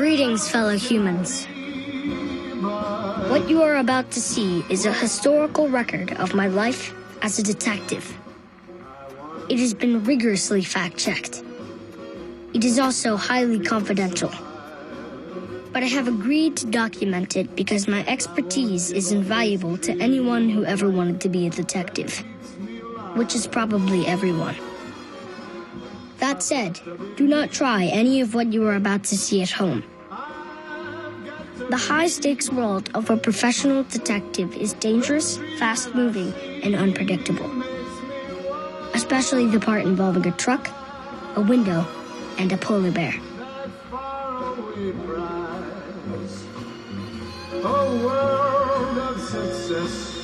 Greetings, fellow humans. What you are about to see is a historical record of my life as a detective. It has been rigorously fact-checked. It is also highly confidential. But I have agreed to document it because my expertise is invaluable to anyone who ever wanted to be a detective, which is probably everyone. That said, do not try any of what you are about to see at home. The high-stakes world of a professional detective is dangerous, fast-moving, and unpredictable. Especially the part involving a truck, a window, and a polar bear. A world of success,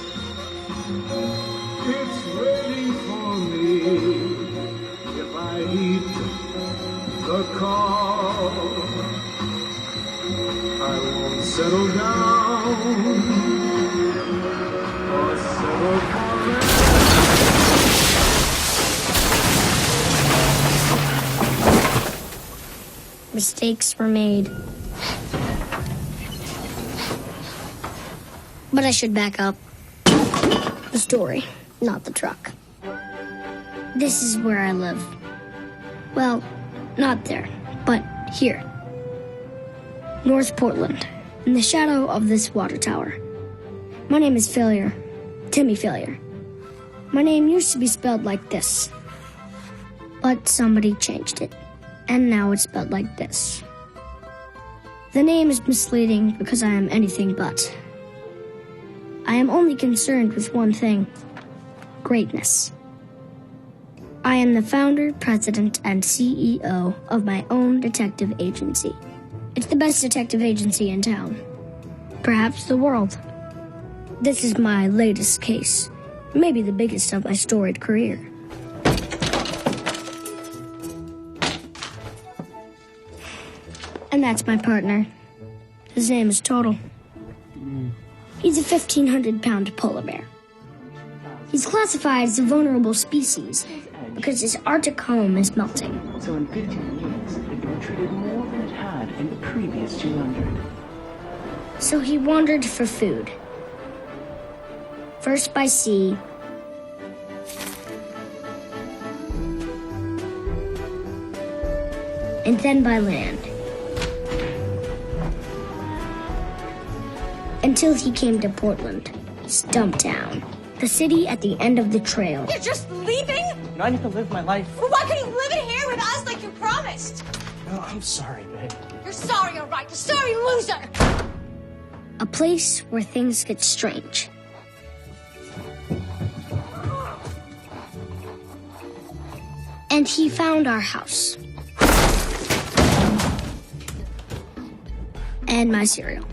it's waiting for me if I heed the call. I won't settle down or settle for less. Mistakes were made. But I should back up. The story, not the truck. This is where I live. Well, not there, but here. North Portland, in the shadow of this water tower. My name is Failure. Timmy Failure. My name used to be spelled like this. But somebody changed it, and now it's spelled like this. The name is misleading because I am anything but. I am only concerned with one thing: greatness. I am the founder, president, and CEO of my own detective agency. It's the best detective agency in town. Perhaps the world. This is my latest case, maybe the biggest of my storied career. And that's my partner. His name is Total. He's a 1,500-pound polar bear. He's classified as a vulnerable species because his Arctic home is melting. So in 15 years, it been treated more than it had in the previous 200. So he wandered for food. First by sea, and then by land. Until he came to Portland, Stumptown, the city at the end of the trail. You're just leaving? I need to live my life. Well, why couldn't you live in here with us like you promised? No, I'm sorry, babe. You're sorry, all right. You're sorry, loser. A place where things get strange. And he found our house. And my cereal.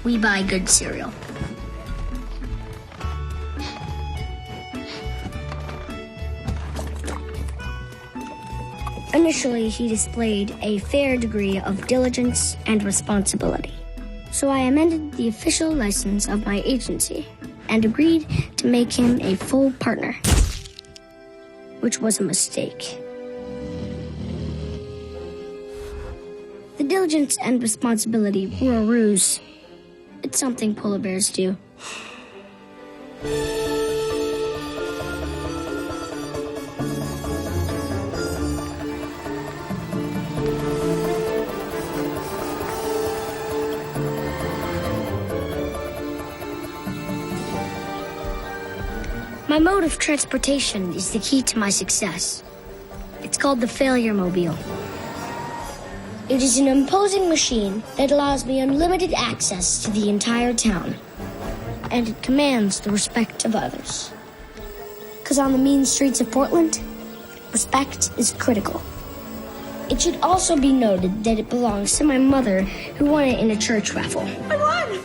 We buy good cereal. Initially, he displayed a fair degree of diligence and responsibility. So I amended the official license of my agency and agreed to make him a full partner, which was a mistake. The diligence and responsibility were a ruse. It's something polar bears do. My mode of transportation is the key to my success. It's called the Failure Mobile. It is an imposing machine that allows me unlimited access to the entire town. And it commands the respect of others. Because on the mean streets of Portland, respect is critical. It should also be noted that it belongs to my mother, who won it in a church raffle. I won!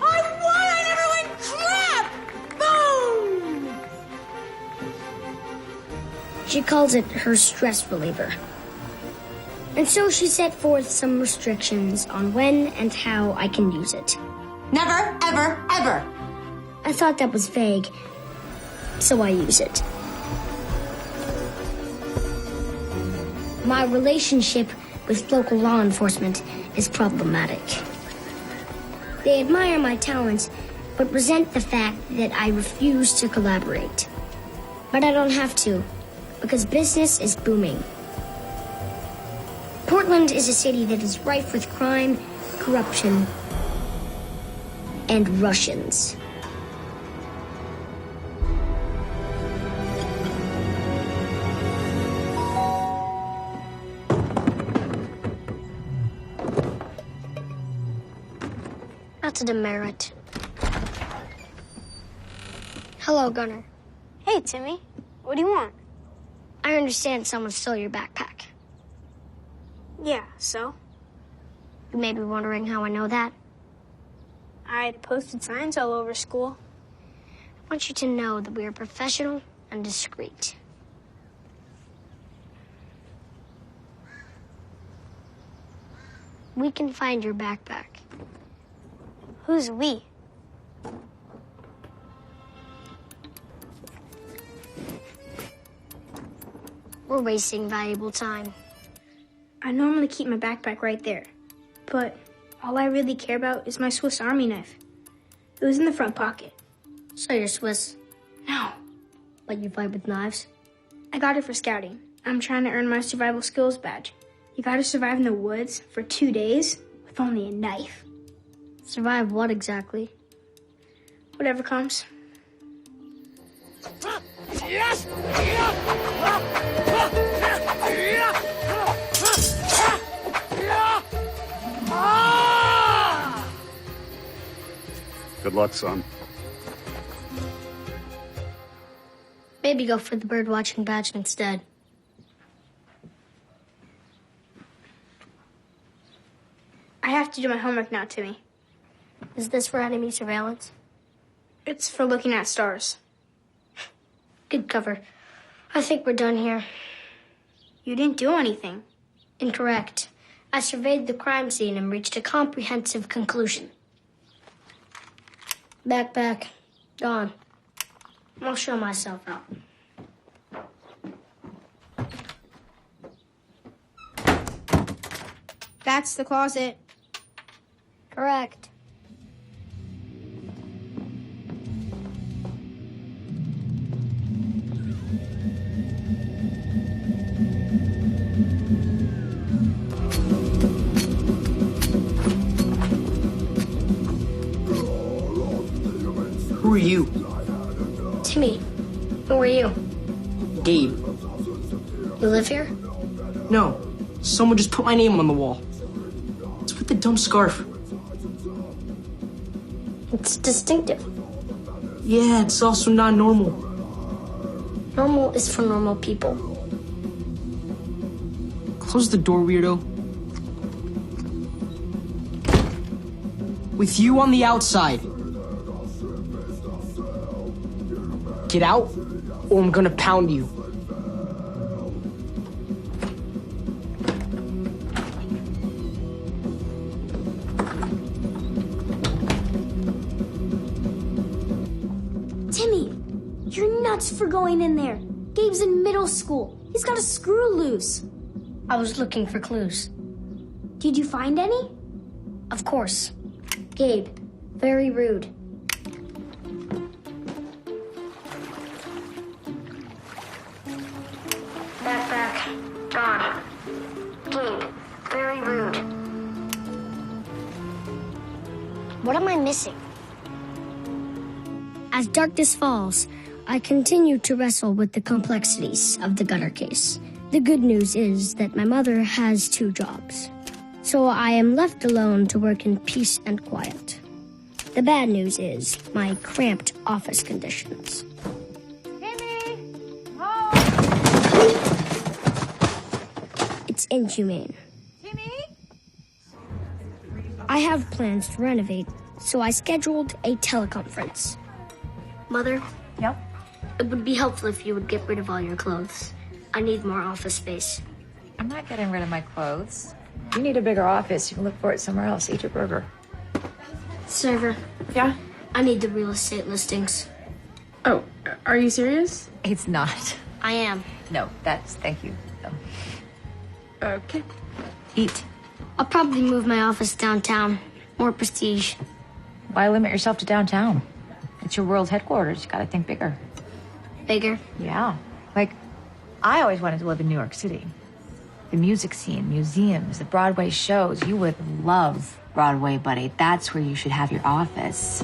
I never went crap! Boom! She calls it her stress reliever. And so she set forth some restrictions on when and how I can use it. Never, ever, ever. I thought that was vague, so I use it. My relationship with local law enforcement is problematic. They admire my talents, but resent the fact that I refuse to collaborate. But I don't have to, because business is booming. Portland is a city that is rife with crime, corruption, and Russians. That's a demerit. Hello, Gunnar. Hey, Timmy. What do you want? I understand someone stole your backpack. Yeah, so? You may be wondering how I know that. I posted signs all over school. I want you to know that we are professional and discreet. We can find your backpack. Who's we? We're wasting valuable time. I normally keep my backpack right there, but all I really care about is my Swiss Army knife. It was in the front pocket. So you're Swiss, No, but you fight with knives? I got it for scouting. I'm trying to earn my survival skills badge. You gotta survive in the woods for 2 days with only a knife. Survive what exactly? Whatever comes. Good luck, son. Maybe go for the bird-watching badge instead. I have to do my homework now, Timmy. Is this for enemy surveillance? It's for looking at stars. Good cover. I think we're done here. You didn't do anything. Incorrect. I surveyed the crime scene and reached a comprehensive conclusion. Backpack. Gone. I'll show myself out. That's the closet. Correct. Who are you? Timmy, who are you? Gabe. You live here? No. Someone just put my name on the wall. What's with the dumb scarf? It's distinctive. Yeah, it's also not normal. Normal is for normal people. Close the door, weirdo. With you on the outside. Get out, or I'm gonna pound you. Timmy, you're nuts for going in there. Gabe's in middle school. He's got a screw loose. I was looking for clues. Did you find any? Of course. Gabe, very rude. Backpack, gone. Gabe, very rude. What am I missing? As darkness falls, I continue to wrestle with the complexities of the Gunnar case. The good news is that my mother has 2 jobs, so I am left alone to work in peace and quiet. The bad news is my cramped office conditions. Timmy! It's inhumane. Timmy? I have plans to renovate, so I scheduled a teleconference. Mother? Yep. It would be helpful if you would get rid of all your clothes. I need more office space. I'm not getting rid of my clothes. You need a bigger office. You can look for it somewhere else. Eat your burger. Server, Yeah? I need the real estate listings. Oh, are you serious? It's not. I am. No, thank you. No. Okay. Eat. I'll probably move my office downtown. More prestige. Why limit yourself to downtown? It's your world headquarters. You gotta think bigger. Bigger? Yeah. Like, I always wanted to live in New York City. The music scene, museums, the Broadway shows. You would love Broadway, buddy. That's where you should have your office.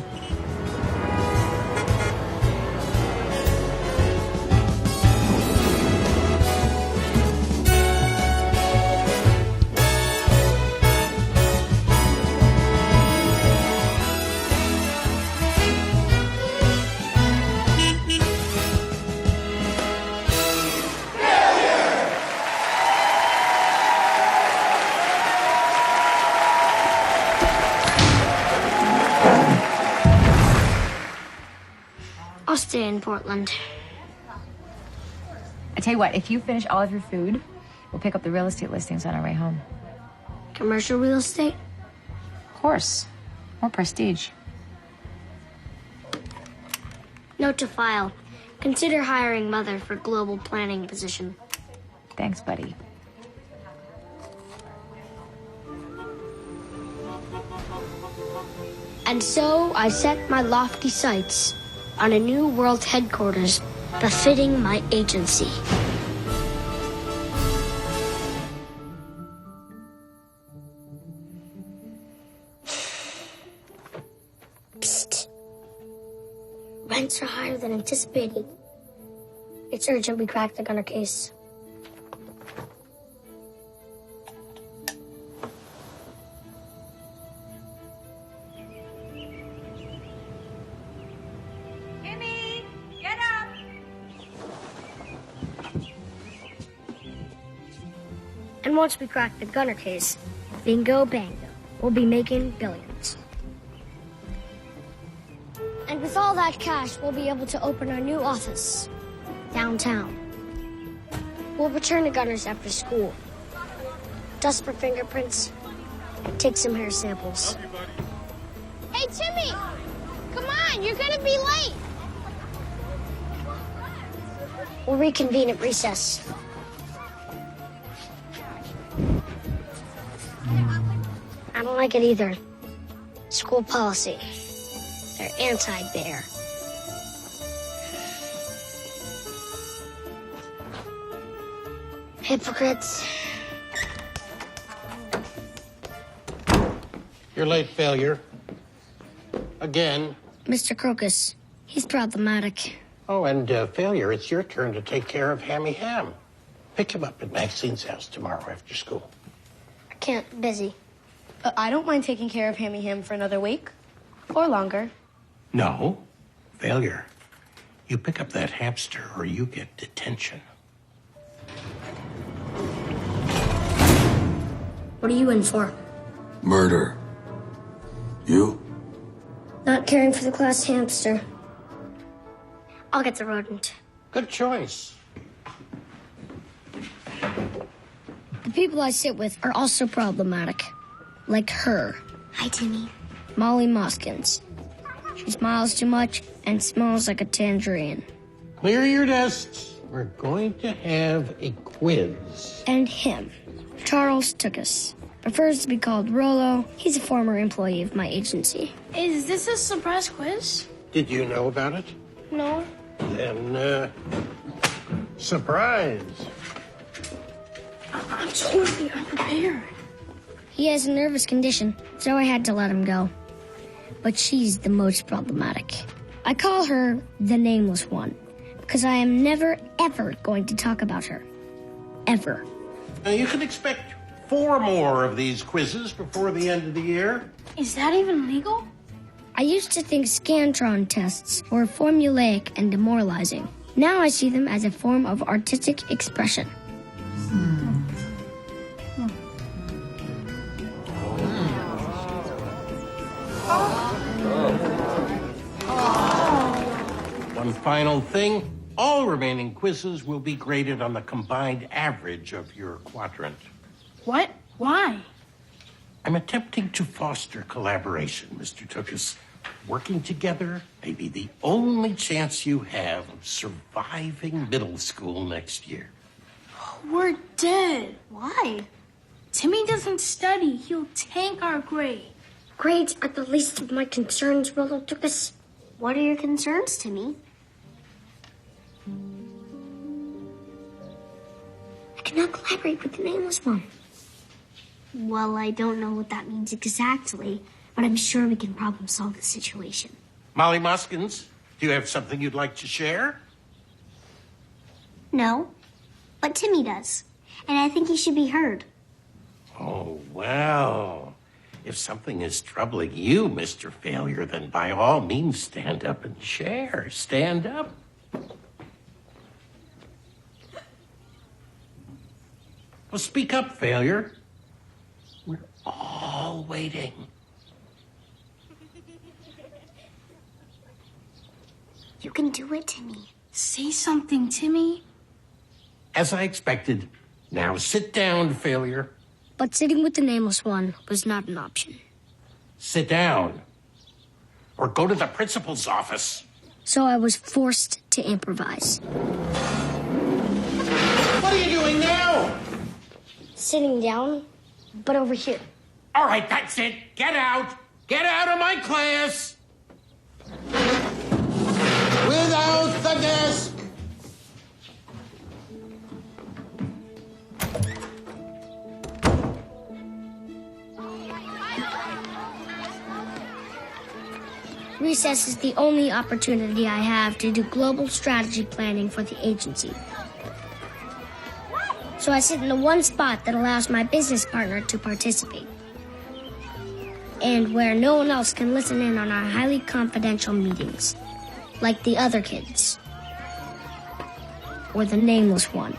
I'll stay in Portland. I tell you what, if you finish all of your food, we'll pick up the real estate listings on our way home. Commercial real estate? Of course. More prestige. Note to file. Consider hiring Mother for global planning position. Thanks, buddy. And so I set my lofty sights on a new world headquarters befitting my agency. Psst. Rents are higher than anticipated. It's urgent we crack the Gunner case. Kimmy, get up! And once we crack the Gunner case, bingo bango, we'll be making billions. And with all that cash, we'll be able to open our new office downtown. We'll return to Gunners after school, dust for fingerprints, and take some hair samples. Hey, Timmy! Come on, you're gonna be late. We'll reconvene at recess. I don't like it either. School policy. They're anti-bear. Hypocrites. You're late, Failure. Again. Mr. Crocus, he's problematic. Oh, and Failure, it's your turn to take care of Hammy Ham. Pick him up at Maxine's house tomorrow after school. I can't, busy. I don't mind taking care of Hammy Ham for another week. Or longer. No. Failure. You pick up that hamster or you get detention. What are you in for? Murder. You? Not caring for the class hamster. I'll get the rodent. Good choice. The people I sit with are also problematic. Like her. Hi, Timmy. Molly Moskins. She smiles too much and smells like a tangerine. Clear your desks. We're going to have a quiz. And him. Charles Tookus. Prefers to be called Rolo. He's a former employee of my agency. Is this a surprise quiz? Did you know about it? No. Then, surprise. I'm totally unprepared. He has a nervous condition, so I had to let him go. But she's the most problematic. I call her the Nameless One, because I am never, ever going to talk about her. Ever. Now, you can expect 4 more of these quizzes before the end of the year. Is that even legal? I used to think Scantron tests were formulaic and demoralizing. Now I see them as a form of artistic expression. One final thing. All remaining quizzes will be graded on the combined average of your quadrant. What? Why? I'm attempting to foster collaboration, Mr. Tookus. Working together may be the only chance you have of surviving middle school next year. We're dead. Why? Timmy doesn't study. He'll tank our grade. Grades are the least of my concerns, Rolodricus. What are your concerns, Timmy? I cannot collaborate with the Nameless One. Well, I don't know what that means exactly, but I'm sure we can problem solve the situation. Molly Moskins, do you have something you'd like to share? No, but Timmy does, and I think he should be heard. Oh, well, if something is troubling you, Mr. Failure, then by all means stand up and share. Stand up. Well, speak up, Failure. We're all waiting. You can do it, Timmy. Say something, Timmy. As I expected. Now sit down, Failure. But sitting with the Nameless One was not an option. Sit down. Or go to the principal's office. So I was forced to improvise. What are you doing now? Sitting down, but over here. All right, that's it. Get out. Get out of my class. Without the desk. Recess is the only opportunity I have to do global strategy planning for the agency. So I sit in the one spot that allows my business partner to participate. And where no one else can listen in on our highly confidential meetings. Like the other kids. Or the Nameless One.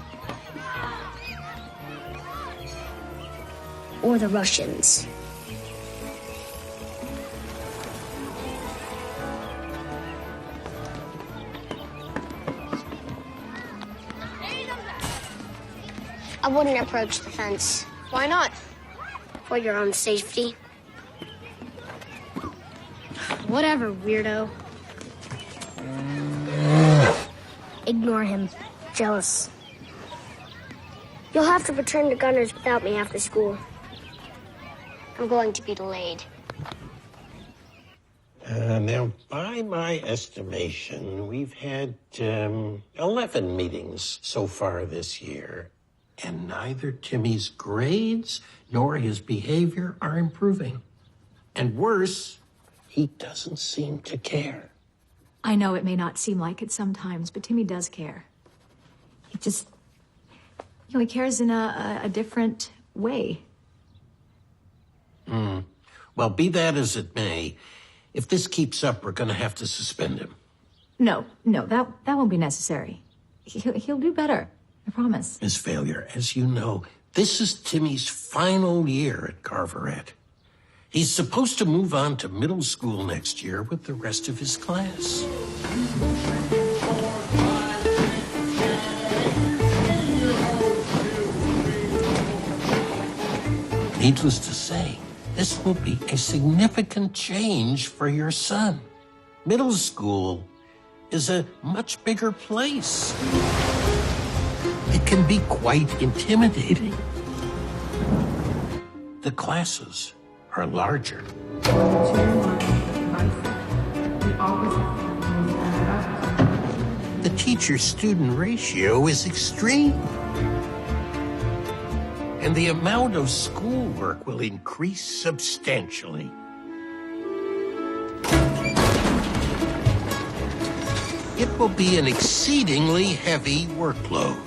Or the Russians. I wouldn't approach the fence. Why not? For your own safety. Whatever, weirdo. Ignore him. Jealous. You'll have to return to Gunners without me after school. I'm going to be delayed. Now, by my estimation, we've had 11 meetings so far this year, and neither Timmy's grades nor his behavior are improving. And worse, he doesn't seem to care. I know it may not seem like it sometimes, but Timmy does care. He just, he cares in a different way. Well, be that as it may, if this keeps up, we're going to have to suspend him. No, that won't be necessary. He'll do better, I promise. Miss Failure, as you know, this is Timmy's final year at Carverette. He's supposed to move on to middle school next year with the rest of his class. Needless to say, this will be a significant change for your son. Middle school is a much bigger place. It can be quite intimidating. The classes are larger. The teacher-student ratio is extreme. And the amount of schoolwork will increase substantially. It will be an exceedingly heavy workload.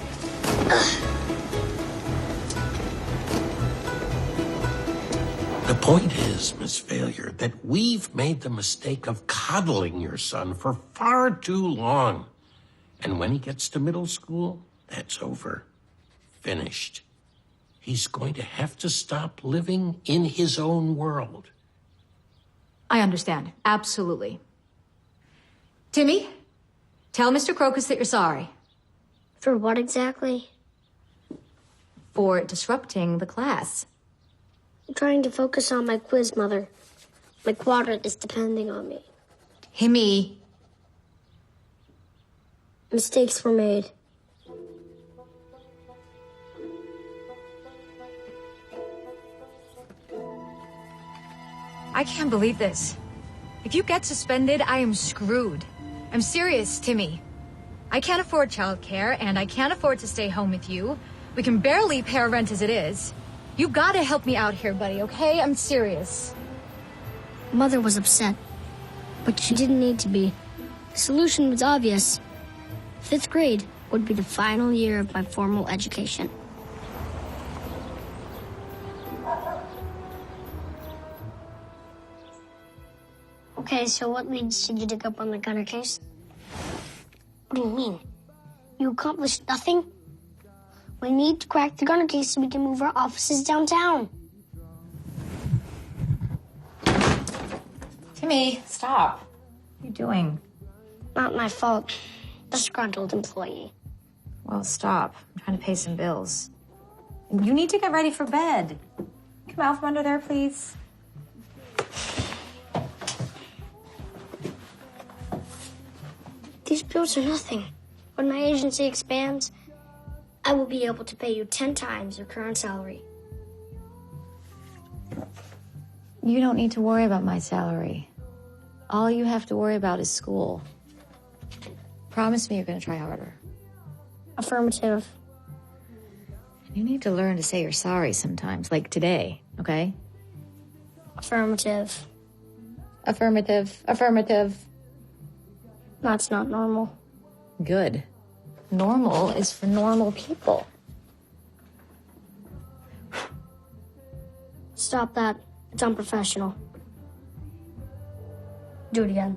The point is, Miss Failure, that we've made the mistake of coddling your son for far too long. And when he gets to middle school, that's over. Finished. He's going to have to stop living in his own world. I understand. Absolutely. Timmy, tell Mr. Crocus that you're sorry. For what exactly? For disrupting the class. I'm trying to focus on my quiz, Mother. My quadrant is depending on me. Timmy. Mistakes were made. I can't believe this. If you get suspended, I am screwed. I'm serious, Timmy. I can't afford childcare, and I can't afford to stay home with you. We can barely pay our rent as it is. You gotta help me out here, buddy, okay? I'm serious. Mother was upset, but she didn't need to be. The solution was obvious. 5th grade would be the final year of my formal education. Okay, so what leads you to dig up on the Gunner case? What do you mean? You accomplished nothing? We need to crack the Gunner case so we can move our offices downtown. Timmy, stop. What are you doing? Not my fault. Disgruntled employee. Well, stop. I'm trying to pay some bills. You need to get ready for bed. Come out from under there, please. These bills are nothing. When my agency expands, I will be able to pay you 10 times your current salary. You don't need to worry about my salary. All you have to worry about is school. Promise me you're going to try harder. Affirmative. You need to learn to say you're sorry sometimes, like today, okay? Affirmative. Affirmative. Affirmative. That's not normal. Good. Normal is for normal people. Stop that. It's unprofessional. Do it again.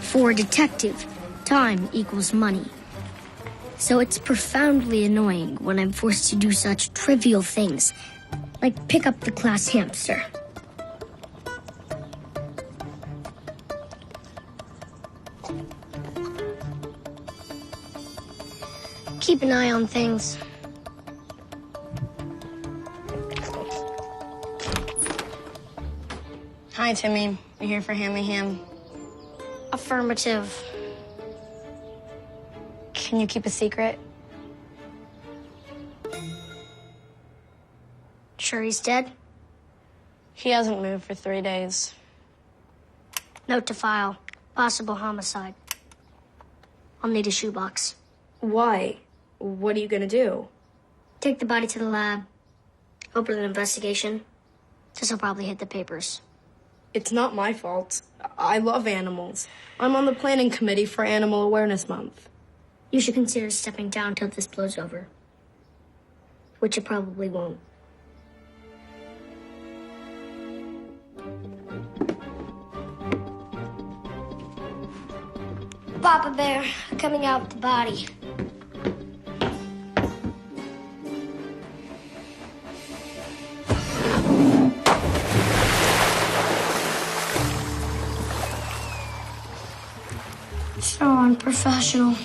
For a detective, time equals money. So it's profoundly annoying when I'm forced to do such trivial things, like pick up the class hamster. Keep an eye on things. Hi, Timmy. You here for Hammy Ham? Affirmative. Can you keep a secret? Sure he's dead? He hasn't moved for 3 days. Note to file. Possible homicide. I'll need a shoebox. Why? What are you gonna do? Take the body to the lab. Open an investigation. This'll probably hit the papers. It's not my fault. I love animals. I'm on the planning committee for Animal Awareness Month. You should consider stepping down till this blows over. Which it probably won't. Papa Bear, coming out with the body. So unprofessional.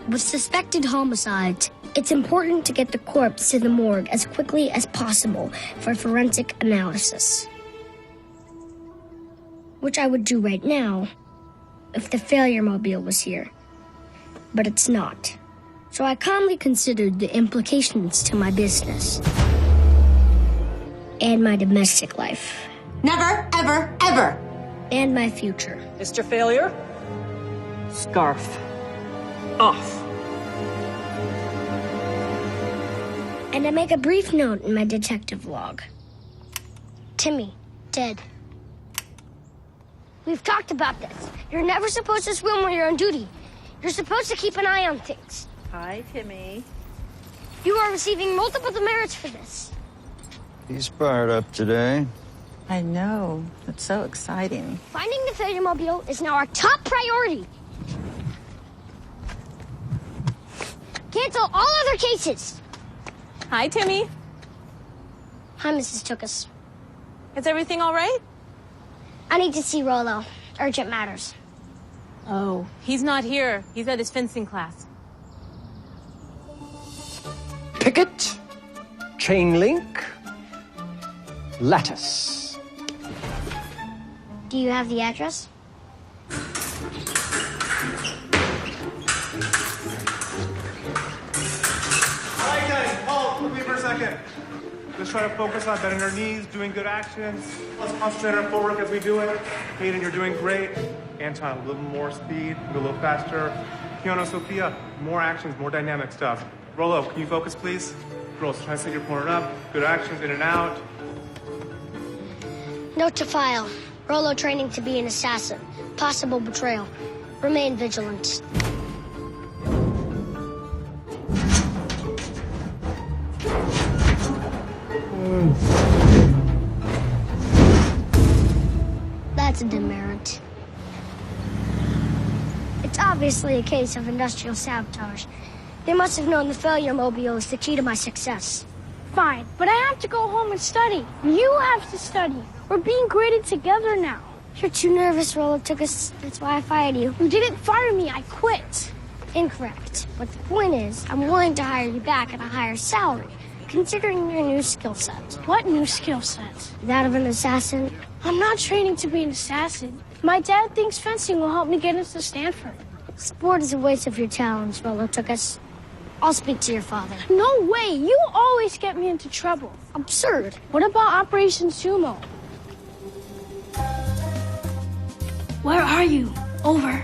With suspected homicides, it's important to get the corpse to the morgue as quickly as possible for forensic analysis. Which I would do right now if the failure mobile was here. But it's not. So I calmly considered the implications to my business and my domestic life. Never, ever, ever. And my future. Mr. Failure? Scarf. Off. And I make a brief note in my detective log. Timmy, dead. We've talked about this. You're never supposed to swim when you're on duty. You're supposed to keep an eye on things. Hi, Timmy. You are receiving multiple demerits for this. He's fired up today. I know. It's so exciting. Finding the failure mobile is now our top priority. Cancel all other cases. Hi, Timmy. Hi, Mrs. Tookus. Is everything all right? I need to see Rollo. Urgent matters. Oh, he's not here. He's at his fencing class. Picket, chain link, lattice. Do you have the address? All right, guys, hold with me for a second. Let's try to focus on bending our knees, doing good actions. Let's concentrate on our footwork as we do it. Hayden, you're doing great. Anton, a little more speed, a little faster. Fiona, Sophia, more actions, more dynamic stuff. Rolo, can you focus, please? Girls, try to set your corner up. Good actions, in and out. Note to file. Rolo training to be an assassin. Possible betrayal. Remain vigilant. That's a demerit. It's obviously a case of industrial sabotage. They must have known the failure mobile is the key to my success. Fine, but I have to go home and study. You have to study. We're being graded together now. You're too nervous, Rolo took us. That's why I fired you. You didn't fire me, I quit. Incorrect. But the point is, I'm willing to hire you back at a higher salary, considering your new skill set. What new skill set? That of an assassin. I'm not training to be an assassin. My dad thinks fencing will help me get into Stanford. Sport is a waste of your talents, Rolo took us. I'll speak to your father. No way! You always get me into trouble. Absurd. What about Operation Sumo? Where are you? Over.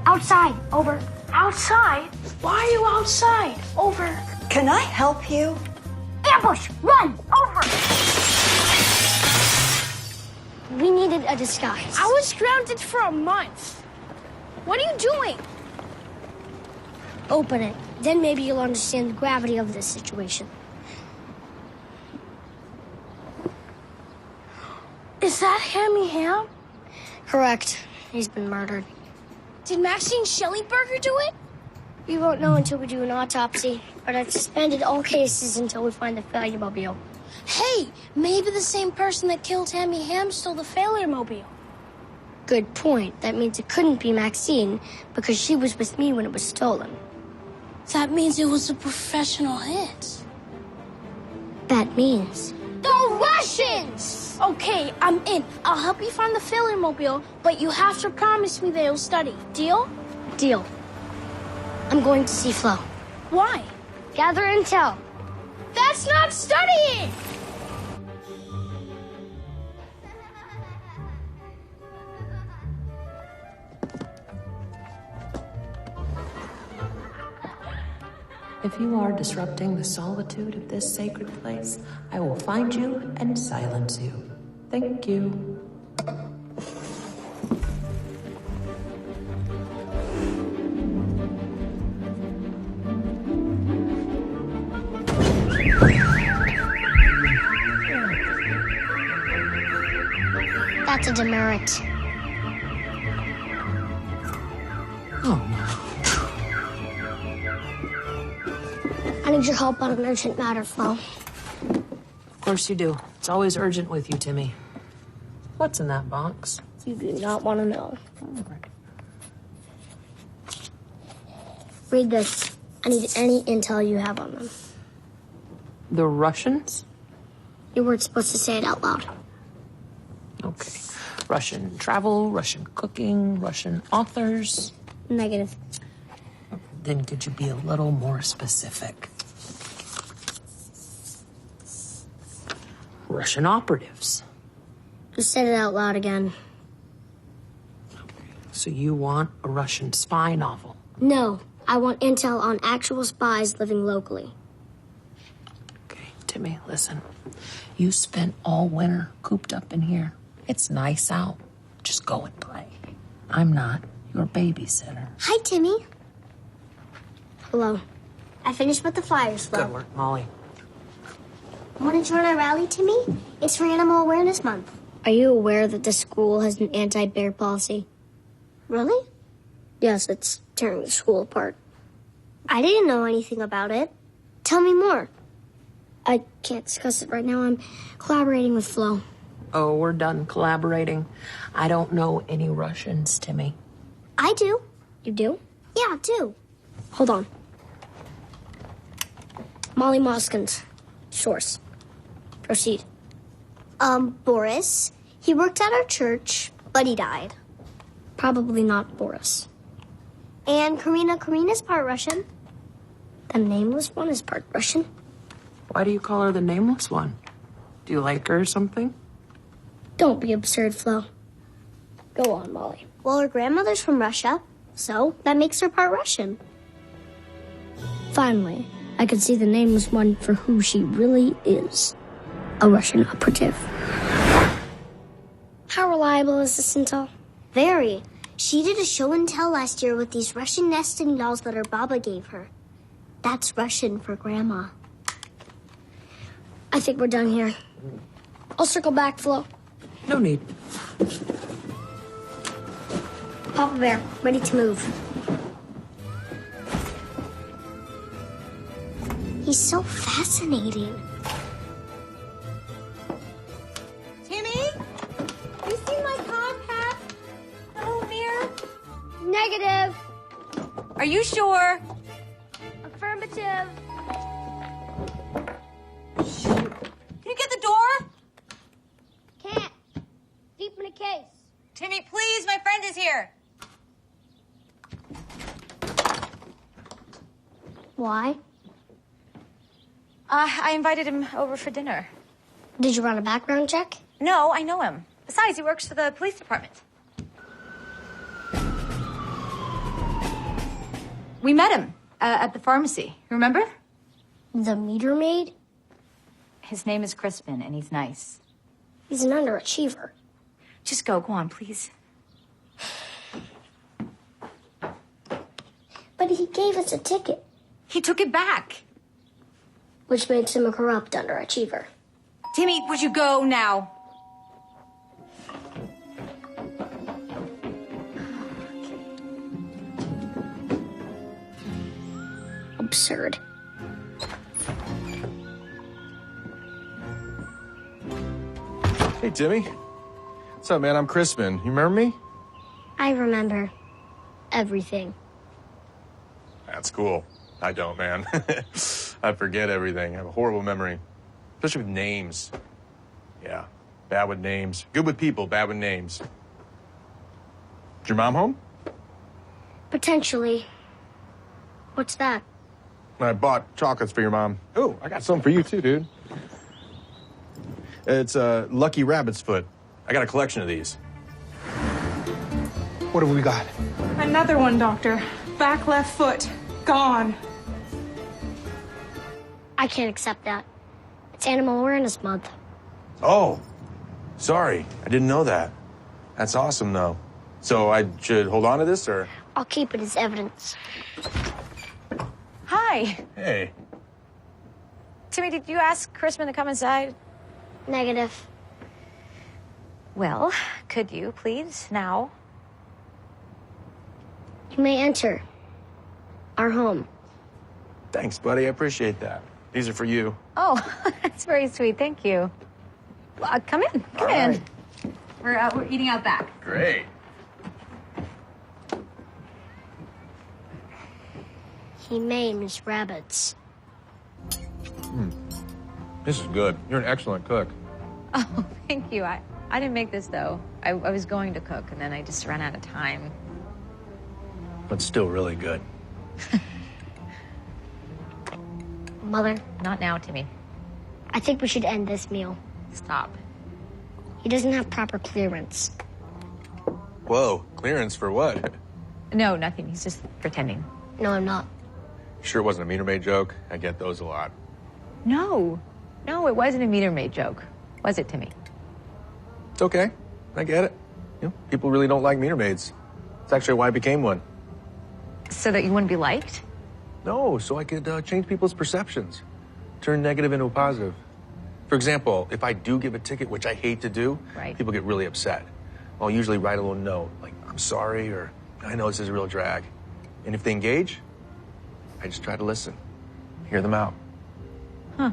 Outside. Over. Outside? Why are you outside? Over. Can I help you? Ambush! Run! Over! We needed a disguise. I was grounded for a month. What are you doing? Open it. Then maybe you'll understand the gravity of this situation. Is that Hammy Ham? Correct. He's been murdered. Did Maxine Shelleyberger do it? We won't know until we do an autopsy, but I've suspended all cases until we find the failure mobile. Hey, maybe the same person that killed Hammy Ham stole the failure mobile. Good point. That means it couldn't be Maxine, because she was with me when it was stolen. That means it was a professional hit. That means... The Russians! Okay, I'm in. I'll help you find the failure mobile, but you have to promise me that you'll study. Deal? Deal. I'm going to see Flo. Why? Gather intel. That's not studying! If you are disrupting the solitude of this sacred place, I will find you and silence you. Thank you. That's a demerit. Oh, no. I need your help on an urgent matter, Flo. Of course you do. It's always urgent with you, Timmy. What's in that box? You do not want to know. Read this. I need any intel you have on them. The Russians? You weren't supposed to say it out loud. Okay. Russian travel, Russian cooking, Russian authors. Negative. Then could you be a little more specific? Russian operatives. Just said it out loud again. So you want a Russian spy novel? No, I want intel on actual spies living locally. Okay, Timmy, listen. You spent all winter cooped up in here. It's nice out. Just go and play. I'm not your babysitter. Hi, Timmy. Hello. I finished with the flyers, Flo. Good work, Molly. Want to join our rally, Timmy? It's for Animal Awareness Month. Are you aware that the school has an anti-bear policy? Really? Yes, it's tearing the school apart. I didn't know anything about it. Tell me more. I can't discuss it right now. I'm collaborating with Flo. Oh, we're done collaborating. I don't know any Russians, Timmy. I do. You do? Yeah, I do. Hold on. Molly Moskins. Source. Proceed. Boris, He worked at our church, but he died. Probably not for us. And Karina's part Russian. The nameless one is part Russian. Why do you call her the nameless one? Do you like her or something? Don't be absurd, Flo. Go on, Molly. Well, her grandmother's from Russia, so that makes her part Russian. Finally, I could see the nameless one for who she really is. A Russian operative. How reliable is this intel? Very. She did a show and tell last year with these Russian nesting dolls that her Baba gave her. That's Russian for Grandma. I think we're done here. I'll circle back, Flo. No need. Papa Bear, ready to move. He's so fascinating. Timmy? You seen my compact? The whole mirror? Negative. Are you sure? Affirmative. Can you get the door? Can't. Deep in a case. Timmy, please, my friend is here. Why? I invited him over for dinner. Did you run a background check? No, I know him. Besides, he works for the police department. We met him at the pharmacy. Remember? The meter maid? His name is Crispin, and he's nice. He's an underachiever. Just go on, please. But he gave us a ticket. He took it back. Which makes him a corrupt underachiever. Timmy, would you go now? Absurd. Hey, Timmy. What's up, man? I'm Crispin. You remember me? I remember everything. That's cool. I don't, man. I forget everything. I have a horrible memory. Especially with names. Yeah, bad with names. Good with people, bad with names. Is your mom home? Potentially. What's that? I bought chocolates for your mom. Oh, I got some for you too, dude. It's a Lucky Rabbit's Foot. I got a collection of these. What have we got? Another one, Doctor. Back left foot. Gone. I can't accept that. It's Animal Awareness Month. Oh, sorry. I didn't know that. That's awesome, though. So I should hold on to this, or? I'll keep it as evidence. Hi. Hey. Timmy, did you ask Crispin to come inside? Negative. Well, could you, please, now? You may enter our home. Thanks, buddy. I appreciate that. These are for you. Oh, that's very sweet. Thank you. Come in. Come in. Right. We're eating out back. Great. He names rabbits. This is good. You're an excellent cook. Oh, thank you. I didn't make this, though. I was going to cook, and then I just ran out of time. But still really good. Mother, Not now, Timmy. I think we should end this meal. Stop. He doesn't have proper clearance. Whoa, clearance for what? No, nothing. He's just pretending. No, I'm not. Sure it wasn't a meter maid joke? I get those a lot. No, it wasn't a meter maid joke. Was it, Timmy? It's okay. I get it. You know, people really don't like meter maids. It's actually why I became one. So that you wouldn't be liked? No, so I could change people's perceptions. Turn negative into a positive. For example, if I do give a ticket, which I hate to do, Right. people get really upset. I'll usually write a little note, like, I'm sorry, or I know this is a real drag. And if they engage, I just try to listen, hear them out. Huh.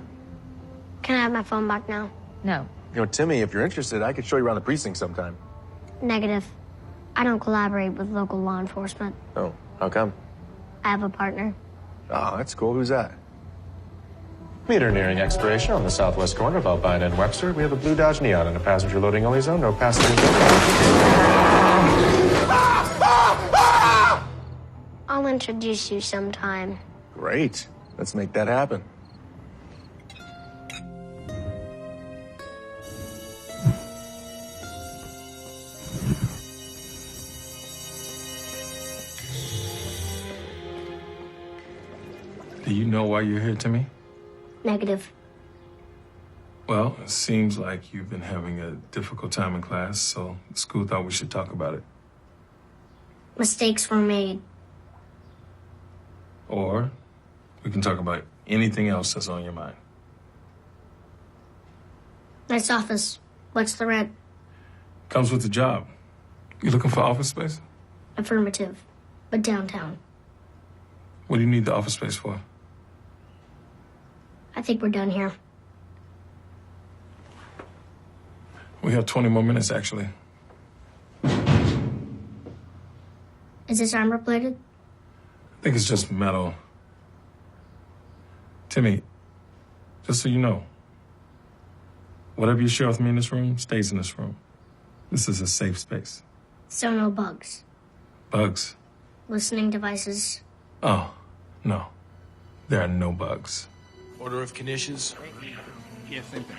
Can I have my phone back now? No. You know, Timmy, if you're interested, I could show you around the precinct sometime. Negative. I don't collaborate with local law enforcement. Oh, how come? I have a partner. Oh, that's cool. Who's that? Meter nearing expiration on the southwest corner of Alpine and Webster. We have a blue Dodge Neon in a passenger loading only zone. No passengers. I'll introduce you sometime. Great. Let's make that happen. Do you know why you're here, Timmy? Negative. Well, it seems like you've been having a difficult time in class, so the school thought we should talk about it. Mistakes were made. Or we can talk about anything else that's on your mind. Nice office. What's the rent? Comes with the job. You looking for office space? Affirmative. But downtown. What do you need the office space for? I think we're done here. We have 20 more minutes, actually. Is this armor plated? I think it's just metal. Timmy, just so you know, whatever you share with me in this room stays in this room. This is a safe space. So no bugs. Bugs? Listening devices. Oh, no. There are no bugs. Order of knishes? Yeah, same thing.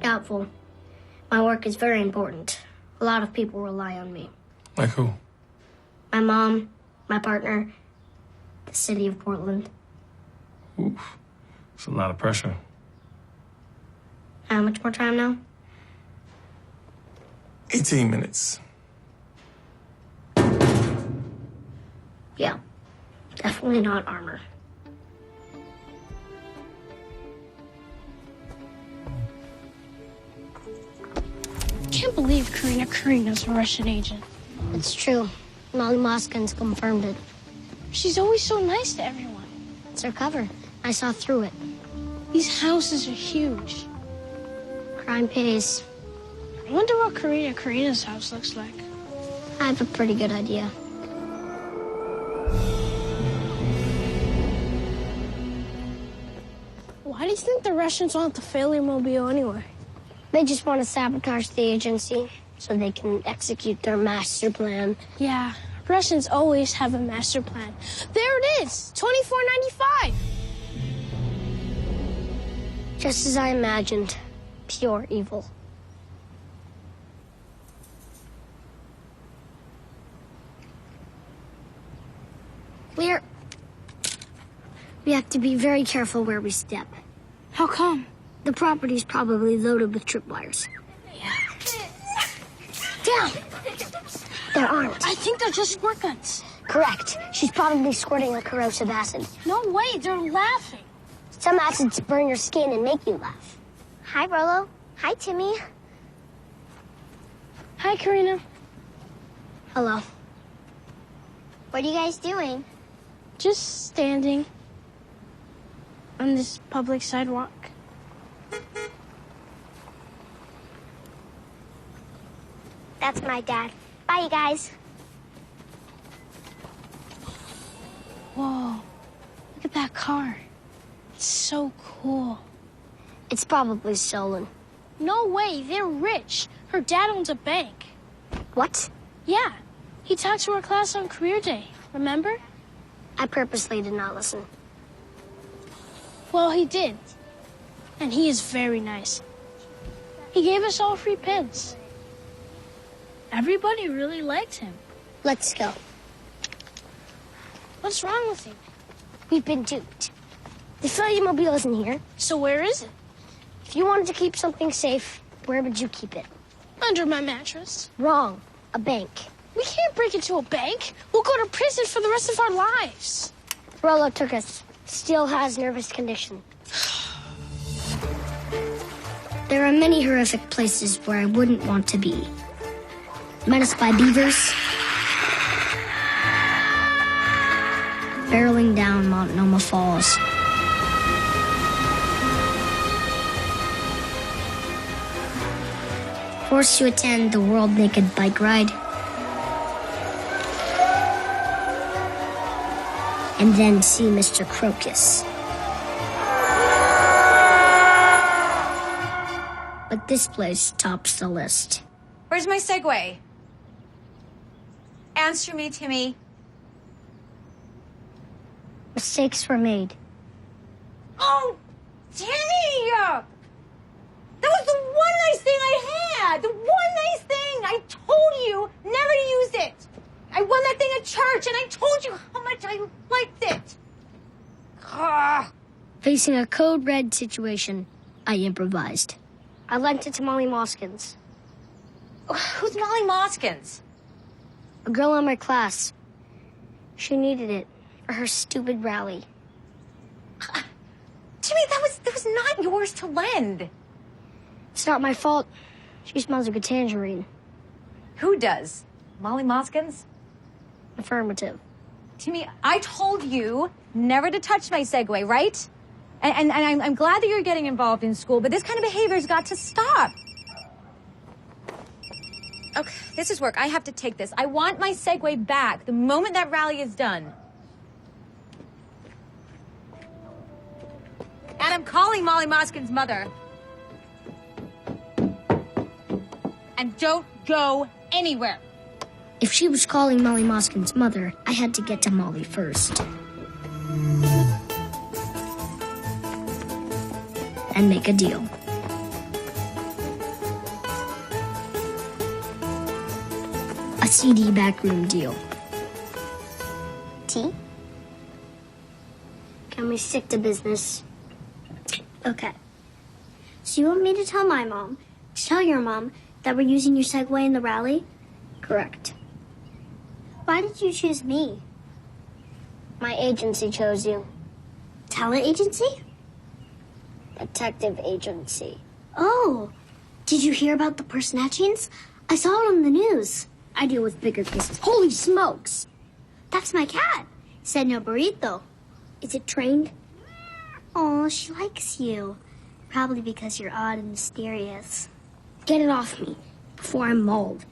Doubtful. My work is very important. A lot of people rely on me. Like who? My mom, my partner, the city of Portland. Oof. It's a lot of pressure. How much more time now? 18 minutes. Yeah. Definitely not armor. I can't believe Karina's a Russian agent. It's true. Molly Moskin's confirmed it. She's always so nice to everyone. It's her cover. I saw through it. These houses are huge. Crime pays. I wonder what Karina's house looks like. I have a pretty good idea. Why do you think the Russians want the failure mobile anyway? They just want to sabotage the agency so they can execute their master plan. Yeah, Russians always have a master plan. There it is, $24.95. Just as I imagined, pure evil. We have to be very careful where we step. How come? The property's probably loaded with tripwires. Down! There aren't. I think they're just squirt guns. Correct. She's probably squirting a corrosive acid. No way, they're laughing. Some acids burn your skin and make you laugh. Hi, Rolo. Hi, Timmy. Hi, Karina. Hello. What are you guys doing? Just standing on this public sidewalk. That's my dad. Bye, you guys. Whoa, look at that car. It's so cool. It's probably stolen. No way, they're rich. Her dad owns a bank. What? Yeah, he talked to our class on career day, remember? I purposely did not listen. Well, he did. And he is very nice. He gave us all free pins. Everybody really liked him. Let's go. What's wrong with him? We've been duped. The failure mobile isn't here. So where is it? If you wanted to keep something safe, where would you keep it? Under my mattress. Wrong. A bank. We can't break into a bank. We'll go to prison for the rest of our lives. Rolo took us. Still has nervous condition. There are many horrific places where I wouldn't want to be. Menaced by beavers. Barreling down Multnomah Falls. Forced to attend the World Naked Bike Ride. And then see Mr. Crocus. But this place tops the list. Where's my Segway? Answer me, Timmy. Mistakes were made. Oh, Timmy! That was the one nice thing I had! The one nice thing! I told you never to use it! I won that thing at church, and I told you how much I liked it! Ugh. Facing a code red situation, I improvised. I lent it to Molly Moskins. Who's Molly Moskins? A girl in my class. She needed it for her stupid rally. Jimmy, that was not yours to lend. It's not my fault. She smells like a tangerine. Who does? Molly Moskins? Affirmative. Timmy, I told you never to touch my Segway, right? And I'm glad that you're getting involved in school, but this kind of behavior's got to stop. Okay, this is work. I have to take this. I want my Segway back the moment that rally is done. And I'm calling Molly Moskins' mother. And don't go anywhere. If she was calling Molly Moskins' mother, I had to get to Molly first. And make a deal. A seedy backroom deal. Tea? Can we stick to business? Okay. So you want me to tell my mom, to tell your mom, that we're using your Segway in the rally? Correct. Why did you choose me? My agency chose you. Talent agency? Detective agency. Oh, did you hear about the purse snatchings? I saw it on the news. I deal with bigger cases. Holy smokes! That's my cat, Senor Burrito. Is it trained? Oh, she likes you. Probably because you're odd and mysterious. Get it off me before I'm mauled.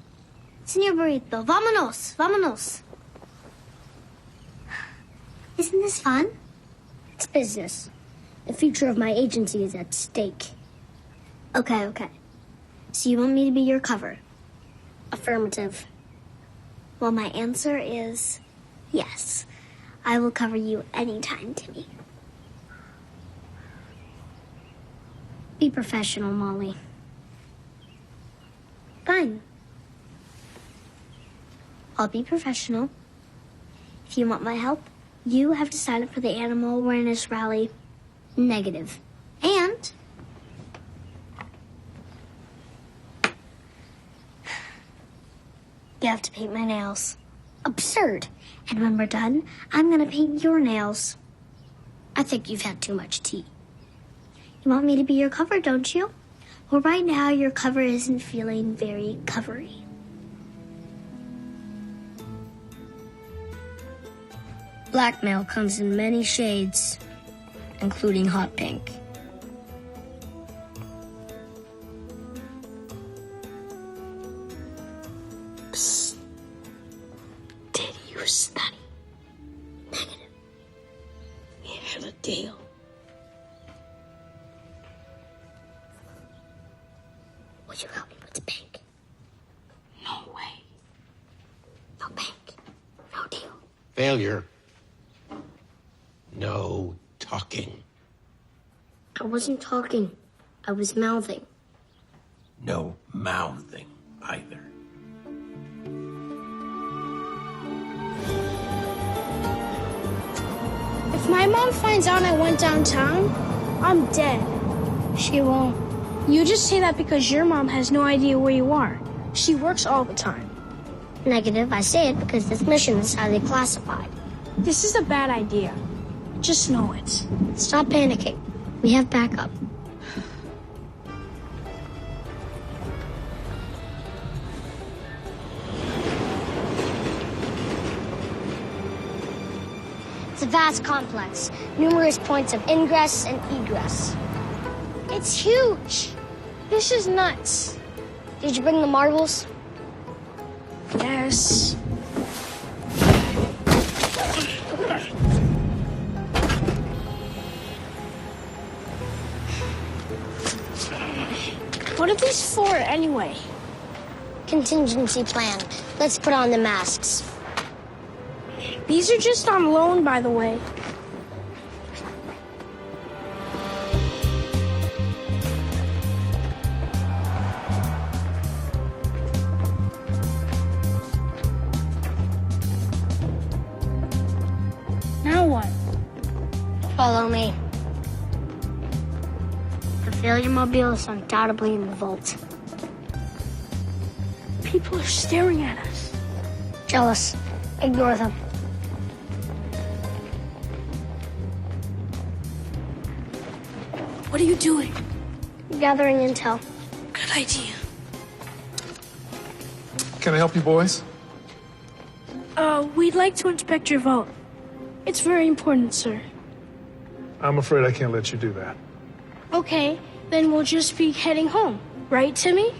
Senor Burrito, vámonos, vámonos. Isn't this fun? It's business. The future of my agency is at stake. Okay. So you want me to be your cover? Affirmative. Well, my answer is yes. I will cover you anytime, Timmy. Be professional, Molly. Fine. I'll be professional. If you want my help, you have to sign up for the Animal Awareness Rally. Negative. And you have to paint my nails. Absurd. And when we're done, I'm gonna paint your nails. I think you've had too much tea. You want me to be your cover, don't you? Well, right now, your cover isn't feeling very covery. Blackmail comes in many shades, including hot pink. Psst. Did you study? Negative. We have a deal. Will you help me with the pink? No way. No pink. No deal. Failure. No talking. I wasn't talking. I was mouthing. No mouthing either. If my mom finds out I went downtown, I'm dead. She won't. You just say that because your mom has no idea where you are. She works all the time. Negative. I say it because this mission is highly classified. This is a bad idea. Just know it. Stop panicking. We have backup. It's a vast complex. Numerous points of ingress and egress. It's huge. This is nuts. Did you bring the marbles? Yes. What are these for, anyway? Contingency plan. Let's put on the masks. These are just on loan, by the way. Now what? Follow me. The failure mobile is undoubtedly in the vault. People are staring at us. Jealous. Ignore them. What are you doing? Gathering intel. Good idea. Can I help you, boys? We'd like to inspect your vault. It's very important, sir. I'm afraid I can't let you do that. Okay, then we'll just be heading home. Right, Timmy?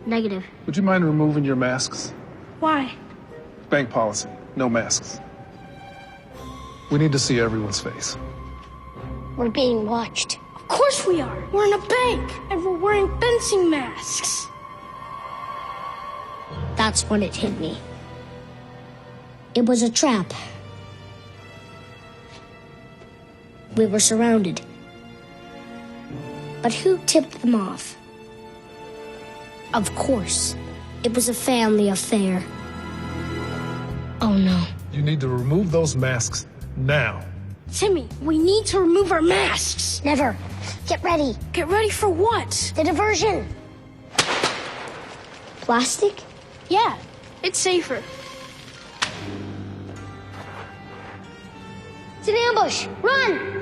Negative. Would you mind removing your masks? Why? Bank policy. No masks. We need to see everyone's face. We're being watched. Of course we are. We're in a bank, and we're wearing fencing masks. That's when it hit me. It was a trap. We were surrounded. But who tipped them off? Of course, it was a family affair. Oh no. You need to remove those masks now. Timmy, we need to remove our masks. Never. Get ready. Get ready for what? The diversion. Plastic? Yeah, it's safer. It's an ambush. Run!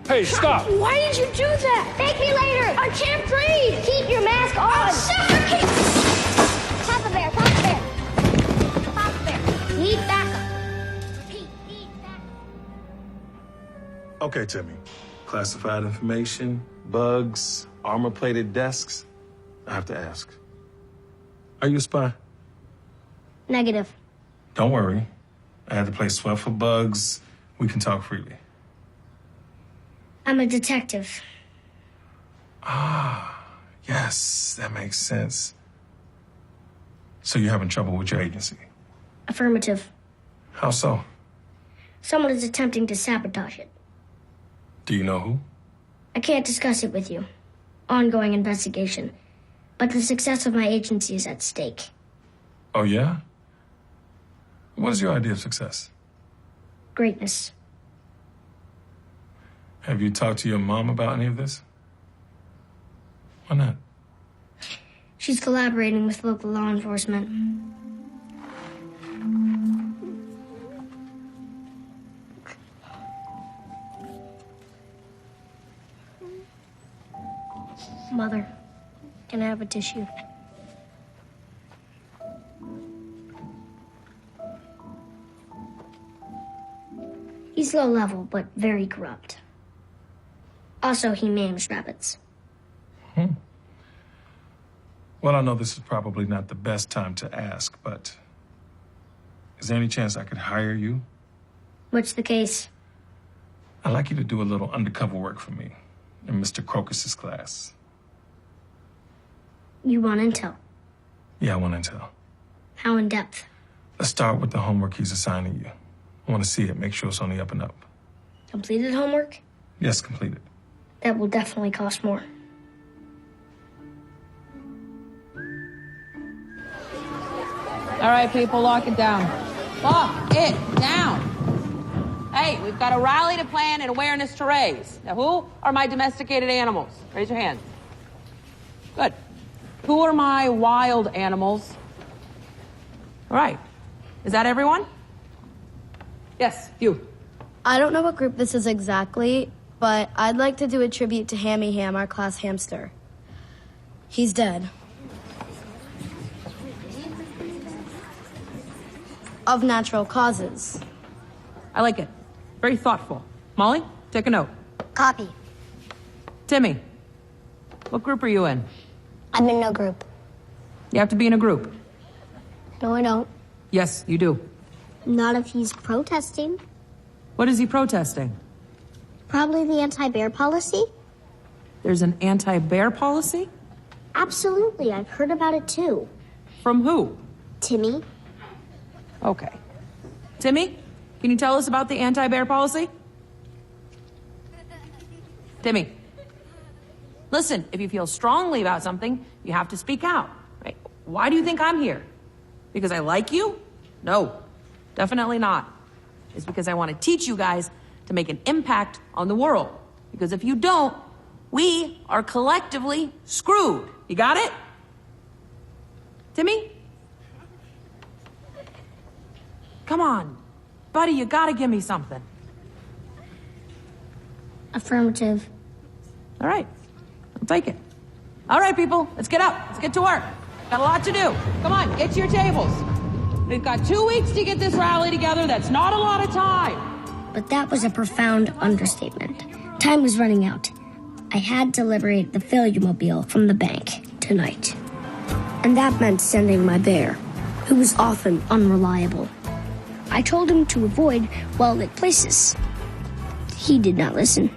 Hey, stop! Why did you do that? Thank me later. I can't breathe. Keep your mask on. I'll suffocate. Papa Bear, Papa Bear. Papa Bear. Need backup. Repeat, need backup. Okay, Timmy. Classified information, bugs, armor-plated desks. I have to ask. Are you a spy? Negative. Don't worry. I had to play sweat for bugs. We can talk freely. I'm a detective. Ah, yes, that makes sense. So you're having trouble with your agency? Affirmative. How so? Someone is attempting to sabotage it. Do you know who? I can't discuss it with you. Ongoing investigation. But the success of my agency is at stake. Oh, yeah? What is your idea of success? Greatness. Have you talked to your mom about any of this? Why not? She's collaborating with local law enforcement. Mother, can I have a tissue? He's low level, but very corrupt. Also, he maims rabbits. Well, I know this is probably not the best time to ask, but is there any chance I could hire you? What's the case? I'd like you to do a little undercover work for me in Mr. Crocus's class. You want intel? Yeah, I want intel. How in depth? Let's start with the homework he's assigning you. I want to see it, make sure it's on the up and up. Completed homework? Yes, completed. That will definitely cost more. All right, people, lock it down. Lock it down. Hey, we've got a rally to plan and awareness to raise. Now, who are my domesticated animals? Raise your hand. Good. Who are my wild animals? All right. Is that everyone? Yes, you. I don't know what group this is exactly, but I'd like to do a tribute to Hammy Ham, our class hamster. He's dead. Of natural causes. I like it. Very thoughtful. Molly, take a note. Copy. Timmy, what group are you in? I'm in no group. You have to be in a group. No, I don't. Yes, you do. Not if he's protesting. What is he protesting? Probably the anti-bear policy. There's an anti-bear policy? Absolutely, I've heard about it too. From who? Timmy. Okay. Timmy, can you tell us about the anti-bear policy? Timmy. Listen, if you feel strongly about something, you have to speak out. Right? Why do you think I'm here? Because I like you? No, definitely not. It's because I want to teach you guys to make an impact on the world. Because if you don't, we are collectively screwed. You got it? Timmy? Come on. Buddy, you gotta give me something. Affirmative. All right. I'll take it. All right, people. Let's get up. Let's get to work. Got a lot to do. Come on, get to your tables. We've got 2 weeks to get this rally together. That's not a lot of time. But that was a profound understatement. Time was running out. I had to liberate the failure mobile from the bank tonight. And that meant sending my bear, who was often unreliable. I told him to avoid well-lit places. He did not listen.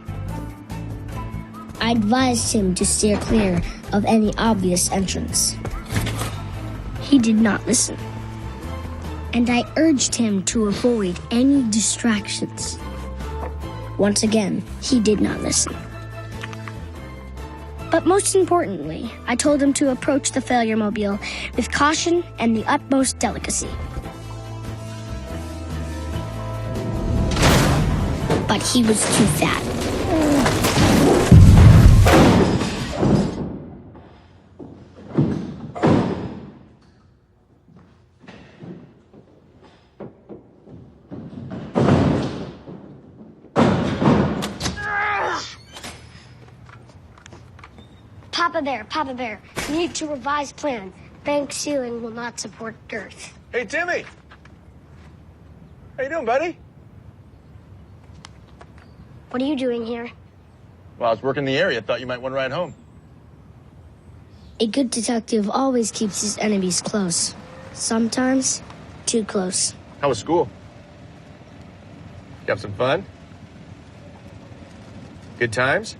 I advised him to steer clear of any obvious entrance. He did not listen. And I urged him to avoid any distractions. Once again, he did not listen. But most importantly, I told him to approach the failure mobile with caution and the utmost delicacy. But he was too fat. Papa Bear, we need to revise plan. Bank ceiling will not support girth. Hey, Timmy! How you doing, buddy? What are you doing here? Well, I was working the area. Thought you might want to ride home. A good detective always keeps his enemies close. Sometimes too close. How was school? You have some fun? Good times?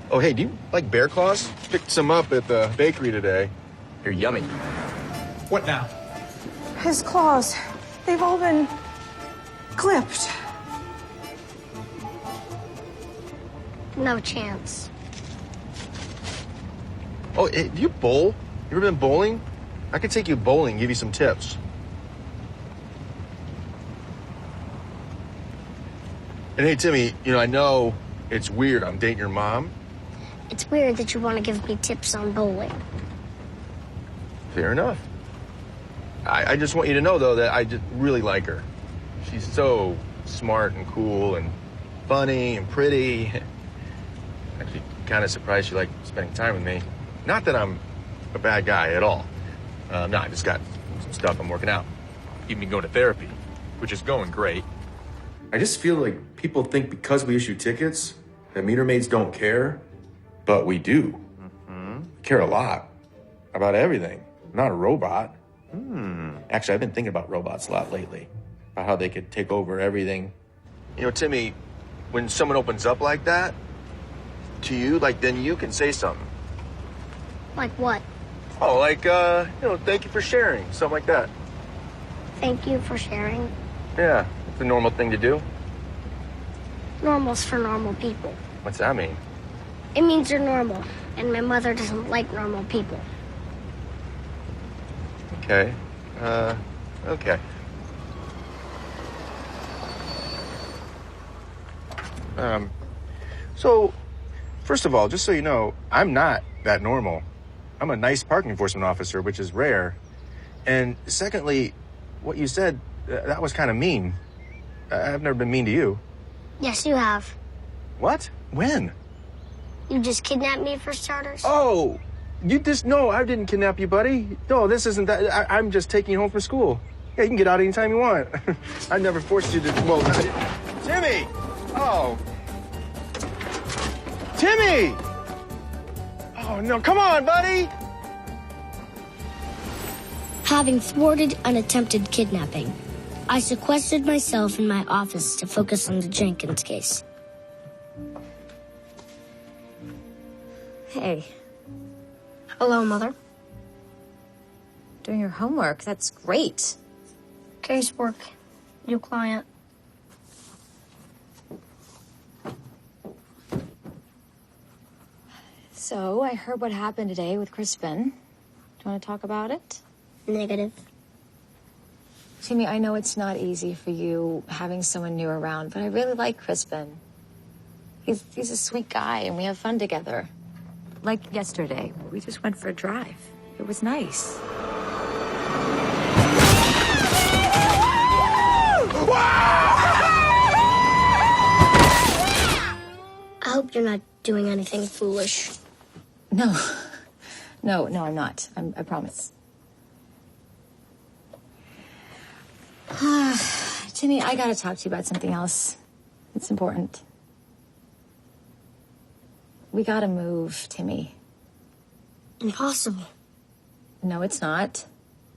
Oh, hey, do you like bear claws? Picked some up at the bakery today. They're yummy. What now? His claws. They've all been clipped. No chance. Oh, hey, do you bowl? You ever been bowling? I could take you bowling and give you some tips. And hey, Timmy, I know it's weird I'm dating your mom. It's weird that you want to give me tips on bowling. Fair enough. I just want you to know, though, that I just really like her. She's so smart and cool and funny and pretty. Actually, kind of surprised she liked spending time with me. Not that I'm a bad guy at all. No, I just got some stuff I'm working out. Even been going to therapy, which is going great. I just feel like people think because we issue tickets that meter maids don't care. But we do. Mm-hmm. We care a lot about everything. I'm not a robot. Actually, I've been thinking about robots a lot lately. About how they could take over everything. Timmy, when someone opens up like that to you, then you can say something. Like what? Oh, thank you for sharing. Something like that. Thank you for sharing. Yeah, it's a normal thing to do. Normal's for normal people. What's that mean? It means you're normal, and my mother doesn't like normal people. Okay. Okay. So, first of all, just so you know, I'm not that normal. I'm a nice parking enforcement officer, which is rare. And secondly, what you said, that was kind of mean. I've never been mean to you. Yes, you have. What? When? You just kidnapped me for starters? Oh, no, I didn't kidnap you, buddy. No, this isn't that. I'm just taking you home from school. Yeah, you can get out anytime you want. I never forced you to, Timmy! Oh. Timmy! Oh, no, come on, buddy! Having thwarted an attempted kidnapping, I sequestered myself in my office to focus on the Jenkins case. Hey. Hello, Mother. Doing your homework. That's great. Casework. New client. So, I heard what happened today with Crispin. Do you want to talk about it? Negative. Timmy, I know it's not easy for you having someone new around, but I really like Crispin. He's a sweet guy, and we have fun together. Like yesterday, we just went for a drive. It was nice. I hope you're not doing anything foolish. No, I'm not. I promise. Timmy, I gotta talk to you about something else. It's important. We gotta move, Timmy. Impossible. No, it's not.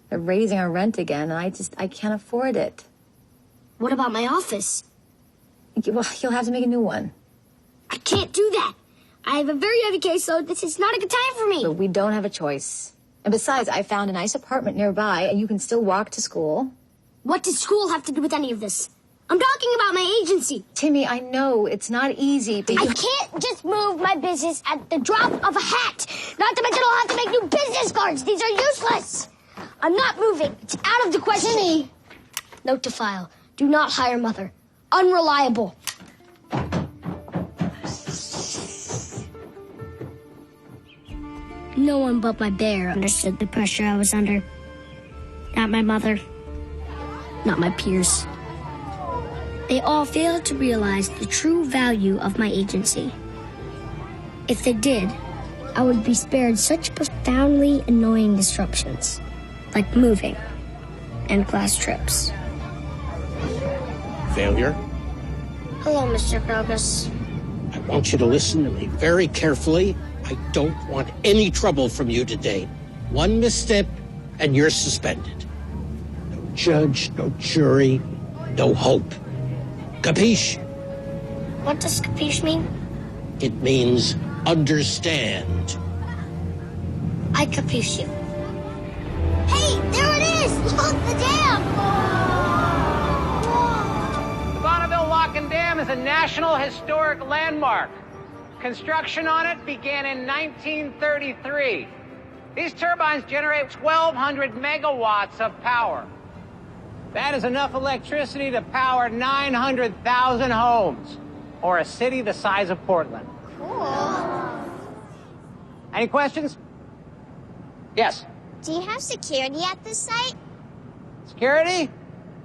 They're raising our rent again, and I can't afford it. What about my office? Well, you'll have to make a new one. I can't do that. I have a very heavy caseload. This is not a good time for me. But we don't have a choice. And besides, I found a nice apartment nearby, and you can still walk to school. What does school have to do with any of this? I'm talking about my agency. Timmy, I know it's not easy, but I can't just move my business at the drop of a hat. Not to mention I'll have to make new business cards. These are useless. I'm not moving. It's out of the question. Timmy. Note to file. Do not hire Mother. Unreliable. No one but my bear understood the pressure I was under. Not my mother. Not my peers. They all failed to realize the true value of my agency. If they did, I would be spared such profoundly annoying disruptions, like moving and class trips. Failure? Hello, Mr. Krogus. I want you to listen to me very carefully. I don't want any trouble from you today. One misstep, and you're suspended. No judge, no jury, no hope. Capiche? What does capiche mean? It means understand. I capiche you. Hey, there it is! Look, the dam! The Bonneville Lock and Dam is a National Historic Landmark. Construction on it began in 1933. These turbines generate 1,200 megawatts of power. That is enough electricity to power 900,000 homes, or a city the size of Portland. Cool. Any questions? Yes. Do you have security at this site? Security?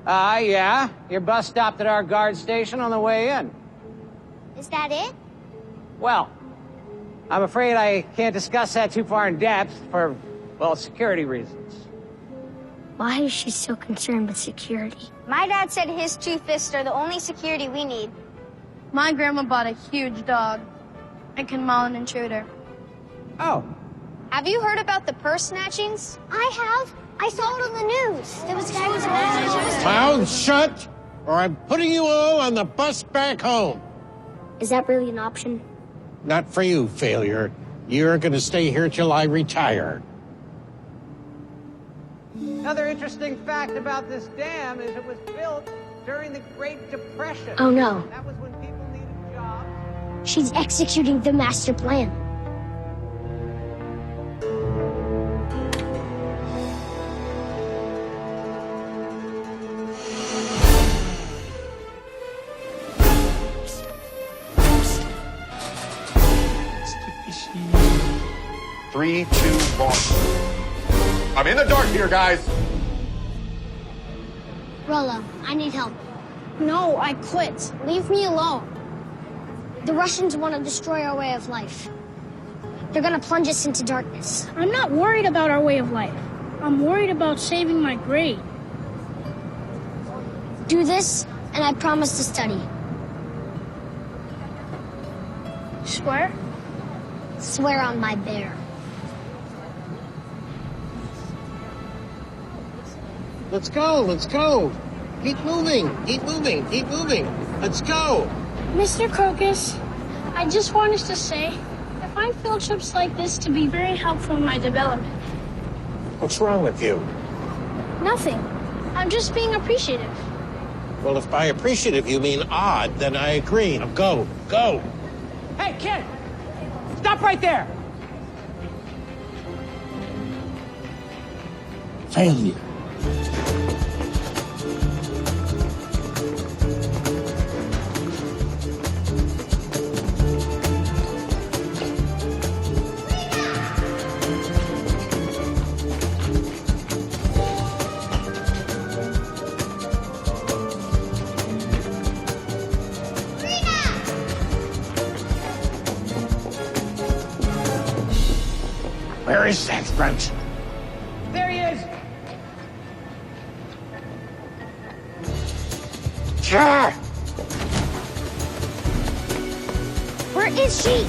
Yeah. Your bus stopped at our guard station on the way in. Is that it? Well, I'm afraid I can't discuss that too far in depth for, well, security reasons. Why is she so concerned with security? My dad said his two fists are the only security we need. My grandma bought a huge dog. It can maul an intruder. Oh. Have you heard about the purse snatchings? I have. I saw it on the news. There was a guy who was Mouth shut, or I'm putting you all on the bus back home. Is that really an option? Not for you, Failure. You're gonna stay here till I retire. Another interesting fact about this dam is it was built during the Great Depression. Oh, no. That was when people needed jobs. She's executing the master plan. Three, two, one. I'm in the dark here, guys. Rolo, I need help. No, I quit. Leave me alone. The Russians want to destroy our way of life. They're gonna plunge us into darkness. I'm not worried about our way of life. I'm worried about saving my grade. Do this, and I promise to study. Swear? Swear on my bear. Let's go, let's go. Keep moving, keep moving, keep moving. Let's go. Mr. Crocus, I just wanted to say, I find field trips like this to be very helpful in my development. What's wrong with you? Nothing. I'm just being appreciative. Well, if by appreciative you mean odd, then I agree. Now go, go. Hey, kid! Stop right there! Failure. Where is that grunt? There he is! Sure. Where is she?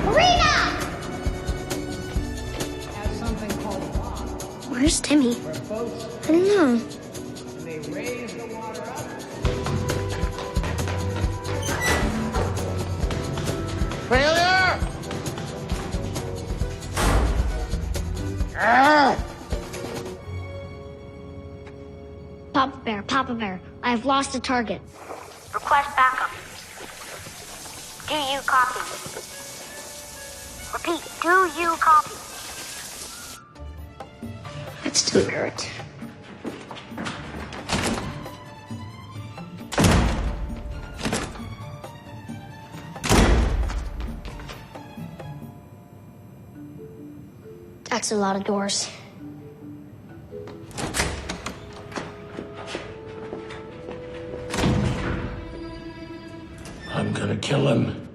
Marina! Where's Timmy? I don't know. Failure! Ah! Papa Bear, I have lost a target. Request backup. Do you copy? Repeat, do you copy? Let's do it, Garrett. That's a lot of doors. I'm gonna kill him.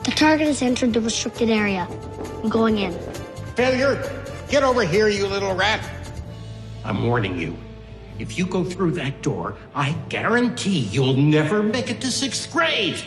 The target has entered the restricted area. I'm going in. Failure! Get over here, you little rat! I'm warning you. If you go through that door, I guarantee you'll never make it to 6th grade.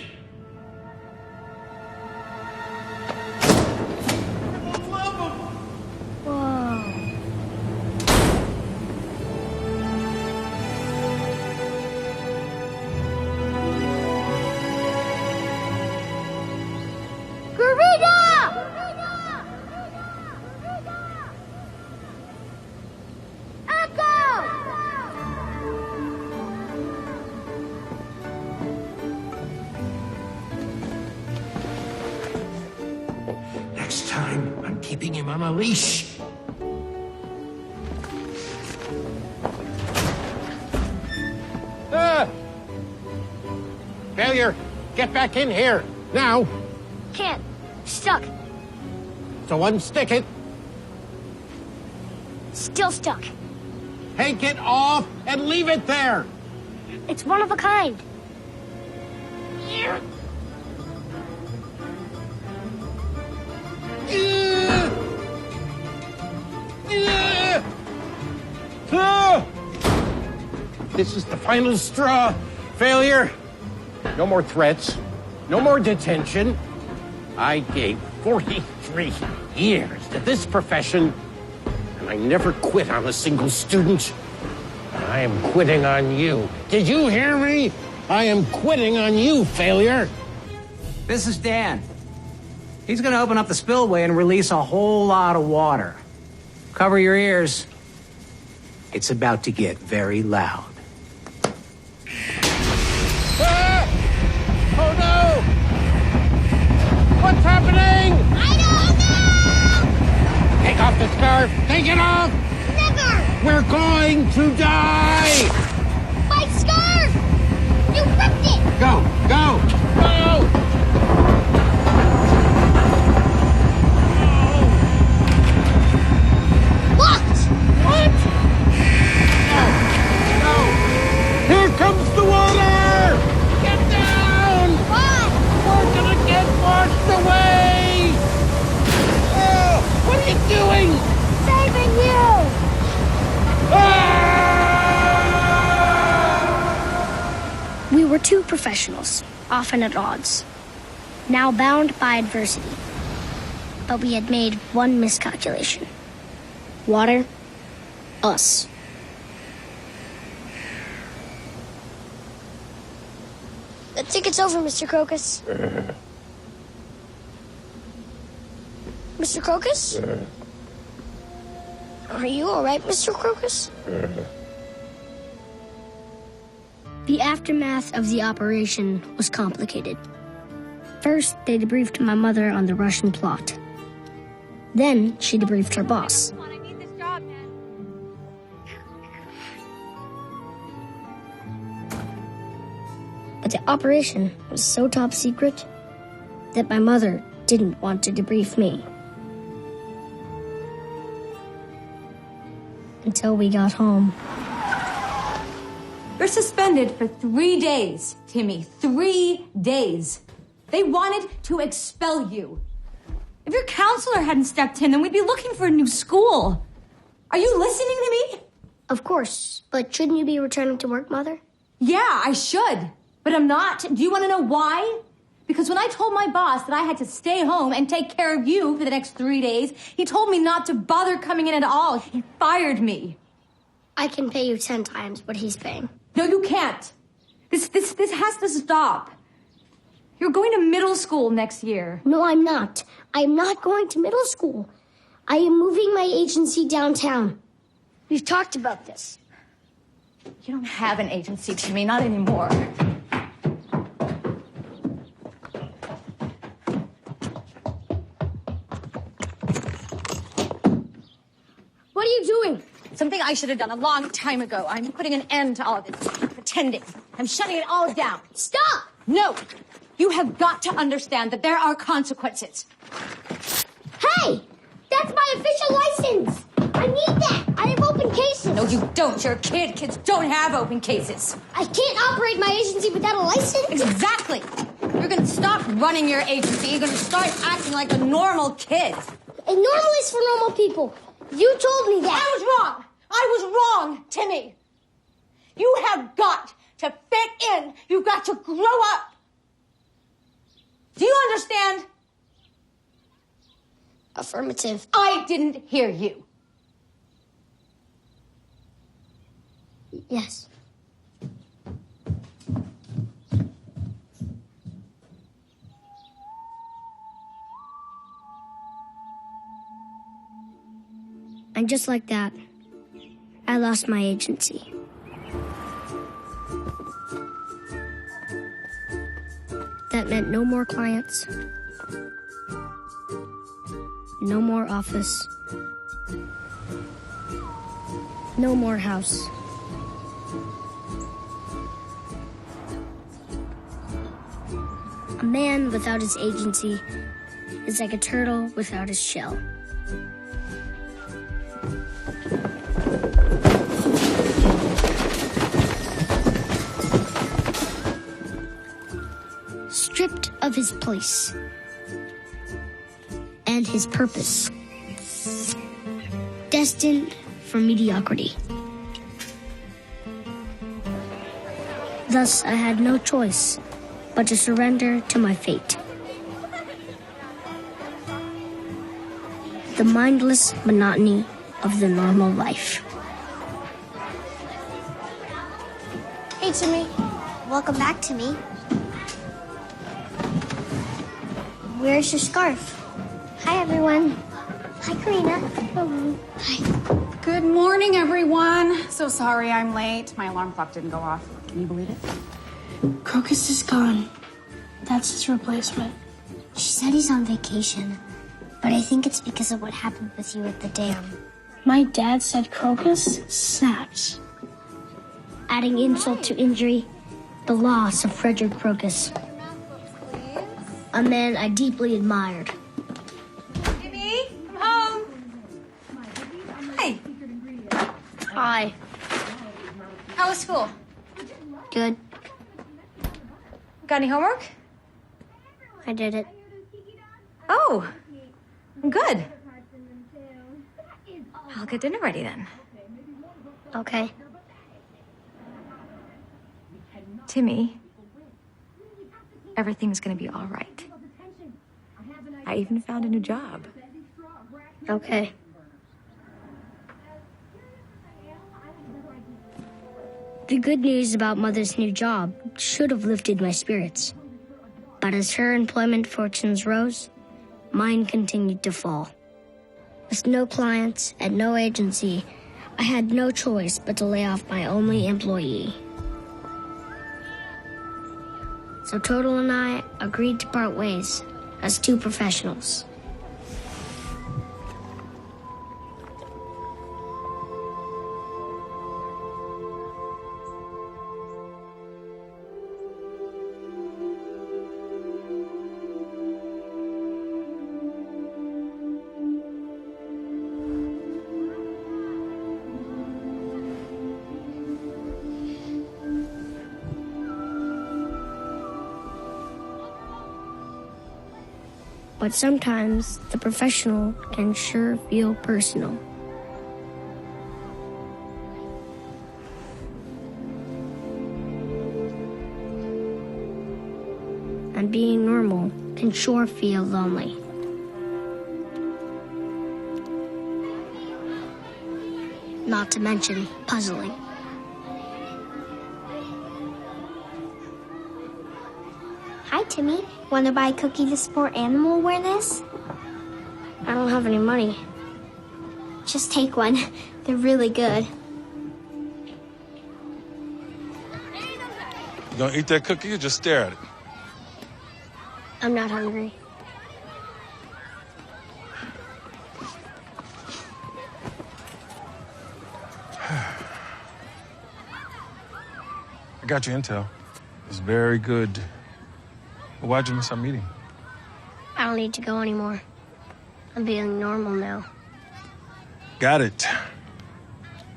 Next time, I'm keeping him on a leash. Failure! Get back in here! Now! Can't. Stuck. So unstick it. Still stuck. Take it off and leave it there! It's one of a kind. This is the final straw. Failure. No more threats. No more detention. I gave 43 years to this profession, and I never quit on a single student. And I am quitting on you. Did you hear me? I am quitting on you, Failure. This is Dan. He's gonna open up the spillway and release a whole lot of water. Cover your ears. It's about to get very loud. Ah! Oh no! What's happening? I don't know! Take off the scarf! Take it off! Never! We're going to die! My scarf! You ripped it! Go! Go! Go! Locked! What? No! Here comes the water! Get down! Why? We're gonna get washed away! Oh, what are you doing? Saving you! Ah! two professionals, often at odds, now bound by adversity. But we had made one miscalculation. Water, us. The ticket's over, Mr. Crocus. Mr. Crocus? Are you all right, Mr. Crocus? The aftermath of the operation was complicated. First, they debriefed my mother on the Russian plot. Then, she debriefed her boss. But the operation was so top secret that my mother didn't want to debrief me. Until we got home. You're suspended for 3 days, Timmy. 3 days. They wanted to expel you. If your counselor hadn't stepped in, then we'd be looking for a new school. Are you listening to me? Of course, but shouldn't you be returning to work, Mother? Yeah, I should. But I'm not. Do you want to know why? Because when I told my boss that I had to stay home and take care of you for the next 3 days, he told me not to bother coming in at all. He fired me. I can pay you 10 times what he's paying. No, you can't. This has to stop. You're going to middle school next year. No, I'm not. I'm not going to middle school. I am moving my agency downtown. We've talked about this. You don't have an agency, Timmy, not anymore. What are you doing? Something I should have done a long time ago. I'm putting an end to all of this pretending. I'm shutting it all down. Stop! No! You have got to understand that there are consequences. Hey! That's my official license! I need that! I have open cases! No, you don't. You're a kid. Kids don't have open cases. I can't operate my agency without a license! Exactly! You're gonna stop running your agency. You're gonna start acting like a normal kid. And normal is for normal people. You told me that. I was wrong. I was wrong, Timmy. You have got to fit in. You've got to grow up. Do you understand? Affirmative. I didn't hear you. Yes. And just like that, I lost my agency. That meant no more clients, no more office, no more house. A man without his agency is like a turtle without his shell. Stripped of his place and his purpose, destined for mediocrity. Thus, I had no choice but to surrender to my fate. The mindless monotony of the normal life. Hey, Timmy. Welcome back to me. Where's your scarf? Hi, everyone. Hi, Karina. Hello. Hi. Good morning, everyone. So sorry I'm late. My alarm clock didn't go off. Can you believe it? Crocus is gone. That's his replacement. She said he's on vacation, but I think it's because of what happened with you at the dam. My dad said Crocus snaps. Adding insult to injury, the loss of Frederick Crocus. A man I deeply admired. Timmy, come home. Hi. Hi. How was school? Good. Got any homework? I did it. Oh, good. I'll get dinner ready then. Okay. Timmy, everything's gonna be all right. I even found a new job. Okay. The good news about Mother's new job should have lifted my spirits. But as her employment fortunes rose, mine continued to fall. With no clients and no agency, I had no choice but to lay off my only employee. So Total and I agreed to part ways as two professionals. But sometimes the professional can sure feel personal. And being normal can sure feel lonely. Not to mention puzzling. Hi, Timmy. Want to buy a cookie to support animal awareness? I don't have any money. Just take one. They're really good. You gonna eat that cookie or just stare at it? I'm not hungry. I got your intel. It's very good. But why'd you miss our meeting? I don't need to go anymore. I'm being normal now. Got it.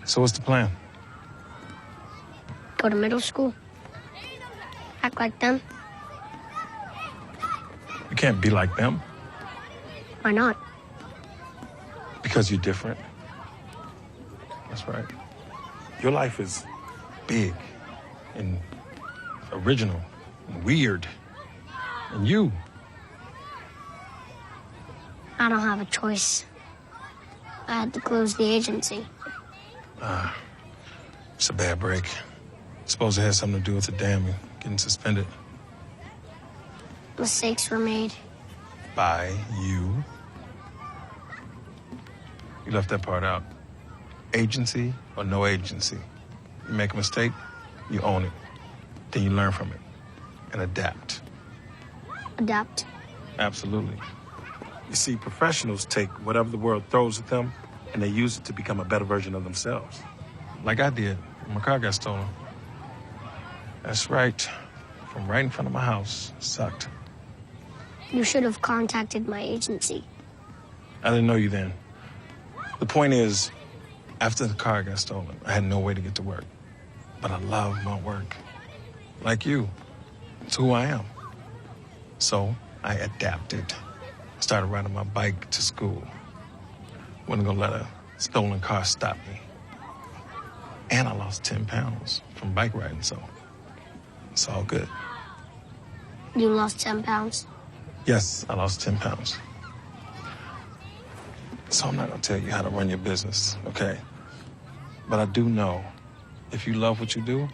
So what's the plan? Go to middle school. Act like them. You can't be like them. Why not? Because you're different. That's right. Your life is big and original and weird. And you? I don't have a choice. I had to close the agency. It's a bad break. Suppose it had something to do with the dam and getting suspended. Mistakes were made. By you. You left that part out. Agency or no agency. You make a mistake, you own it. Then you learn from it and adapt. Adapt? Absolutely. You see, professionals take whatever the world throws at them and they use it to become a better version of themselves. Like I did when my car got stolen. That's right. From right in front of my house. Sucked. You should have contacted my agency. I didn't know you then. The point is, after the car got stolen, I had no way to get to work. But I love my work. Like you. It's who I am. So I adapted. Started riding my bike to school. Wasn't gonna let a stolen car stop me. And I lost 10 pounds from bike riding, so it's all good. You lost 10 pounds? Yes, I lost 10 pounds. So I'm not gonna tell you how to run your business, okay? But I do know if you love what you do,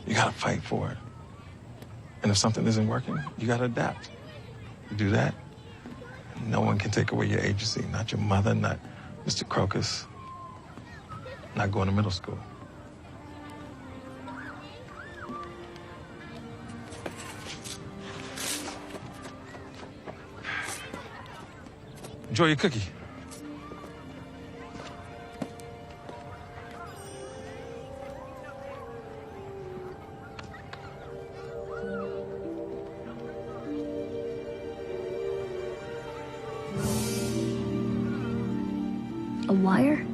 you gotta fight for it. And if something isn't working, you gotta adapt. You do that, no one can take away your agency. Not your mother, not Mr. Crocus, not going to middle school. Enjoy your cookie. A wire?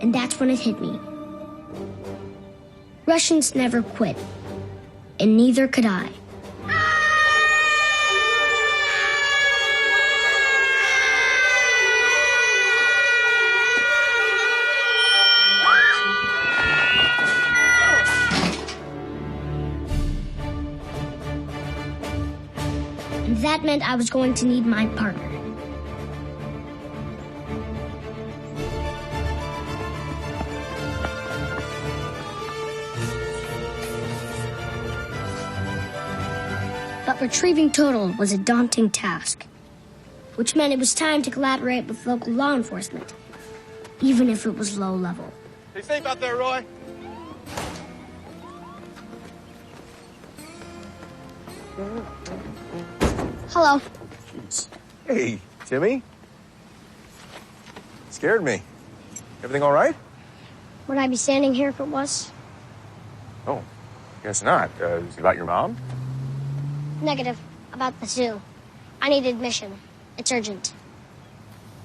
And that's when it hit me. Russians never quit, and neither could I. That meant I was going to need my partner. But retrieving Total was a daunting task, which meant it was time to collaborate with local law enforcement, even if it was low level. Stay safe out there, Roy. Hello. Jeez. Hey, Timmy. Scared me. Everything all right? Would I be standing here if it was? Oh, guess not. Is it about your mom? Negative. About the zoo. I need admission. It's urgent.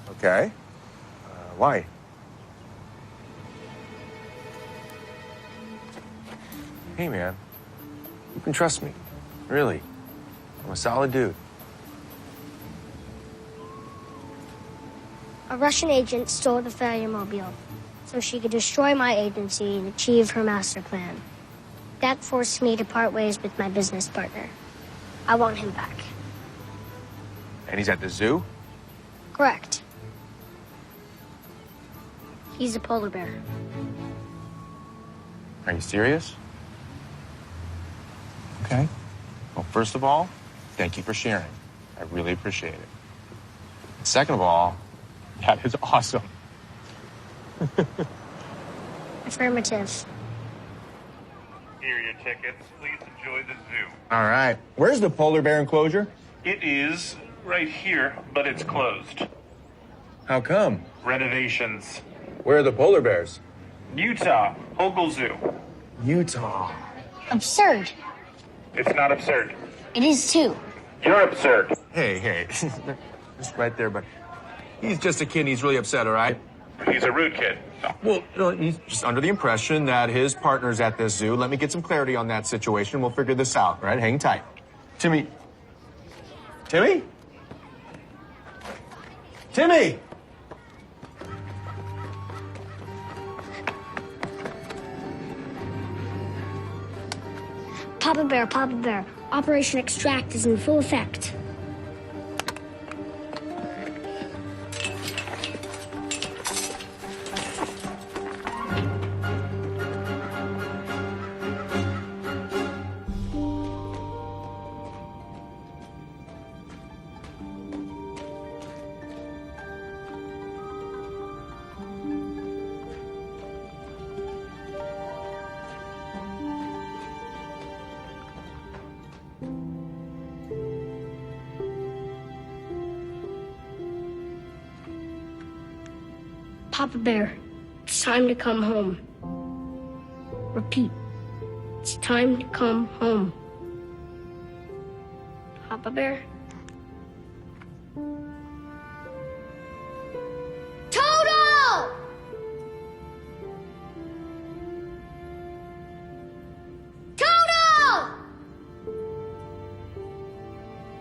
Okay. Why? Hey, man. You can trust me. Really. I'm a solid dude. A Russian agent stole the failure mobile so she could destroy my agency and achieve her master plan. That forced me to part ways with my business partner. I want him back. And he's at the zoo? Correct. He's a polar bear. Are you serious? Okay. Well, first of all, thank you for sharing. I really appreciate it. And second of all, that is awesome. Affirmative. Here are your tickets. Please enjoy the zoo. All right. Where's the polar bear enclosure? It is right here, but it's closed. How come? Renovations. Where are the polar bears? Utah, Hogle Zoo. Utah. Absurd. It's not absurd. It is too. You're absurd. Hey. Just right there, but he's just a kid and he's really upset, all right? He's a rude kid. Well, he's just under the impression that his partner's at this zoo. Let me get some clarity on that situation. We'll figure this out, all right? Hang tight. Timmy? Timmy? Timmy! Papa Bear. Operation Extract is in full effect. Papa Bear, it's time to come home. Repeat, it's time to come home. Papa Bear? Toto! Toto!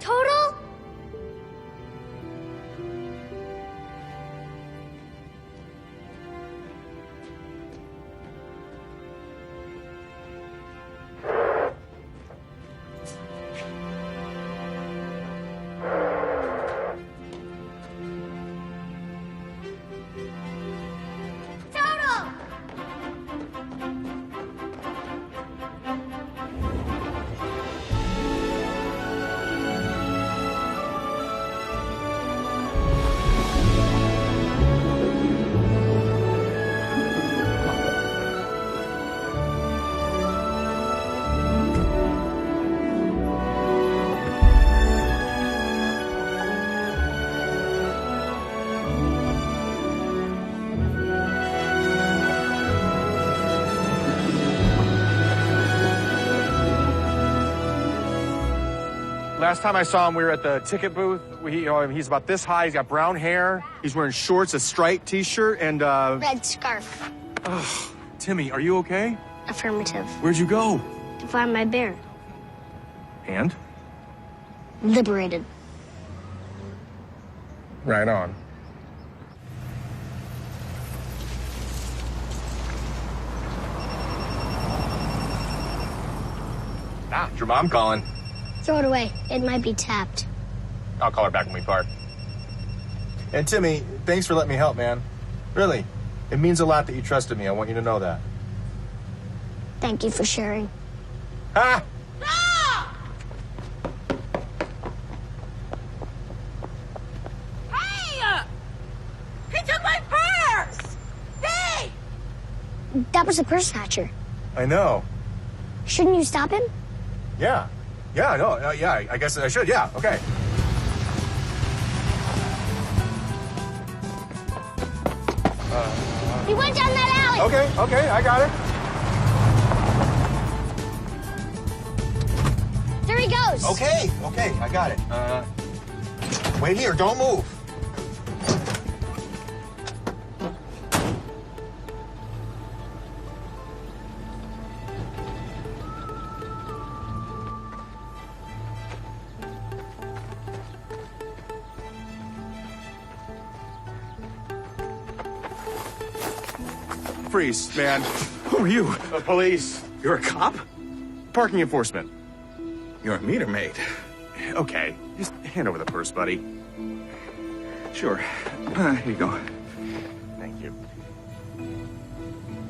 Toto? Last time I saw him, we were at the ticket booth. He's about this high. He's got brown hair. He's wearing shorts, a striped T-shirt, and Red scarf. Ugh. Timmy, are you okay? Affirmative. Where'd you go? To find my bear. And? Liberated. Right on. Ah, it's your mom calling. Throw it away. It might be tapped. I'll call her back when we park. And Timmy, thanks for letting me help, man. Really, it means a lot that you trusted me. I want you to know that. Thank you for sharing. Ha! Hey! He took my purse! Hey! That was a purse snatcher. I know. Shouldn't you stop him? Yeah. Yeah, no, yeah, I guess I should. Yeah, okay. He went down that alley. Okay, I got it. There he goes. Okay, I got it. Wait here, don't move. Freeze, man. Who are you? Police. You're a cop? Parking enforcement. You're a meter maid. Okay, just hand over the purse, buddy. Sure. Here you go. Thank you.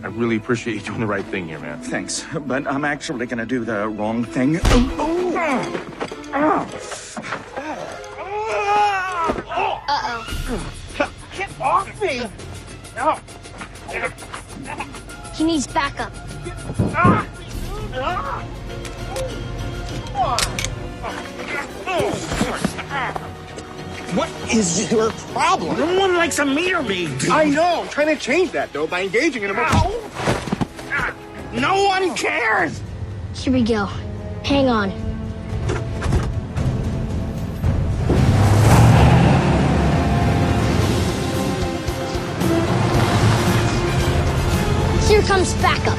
I really appreciate you doing the right thing here, man. Thanks, but I'm actually gonna do the wrong thing. Uh-oh. Get off me! He needs backup. What is your problem? No one likes a meter maid. I know. I'm trying to change that, though, by engaging in a more... No one cares! Here we go. Hang on. Here comes backup.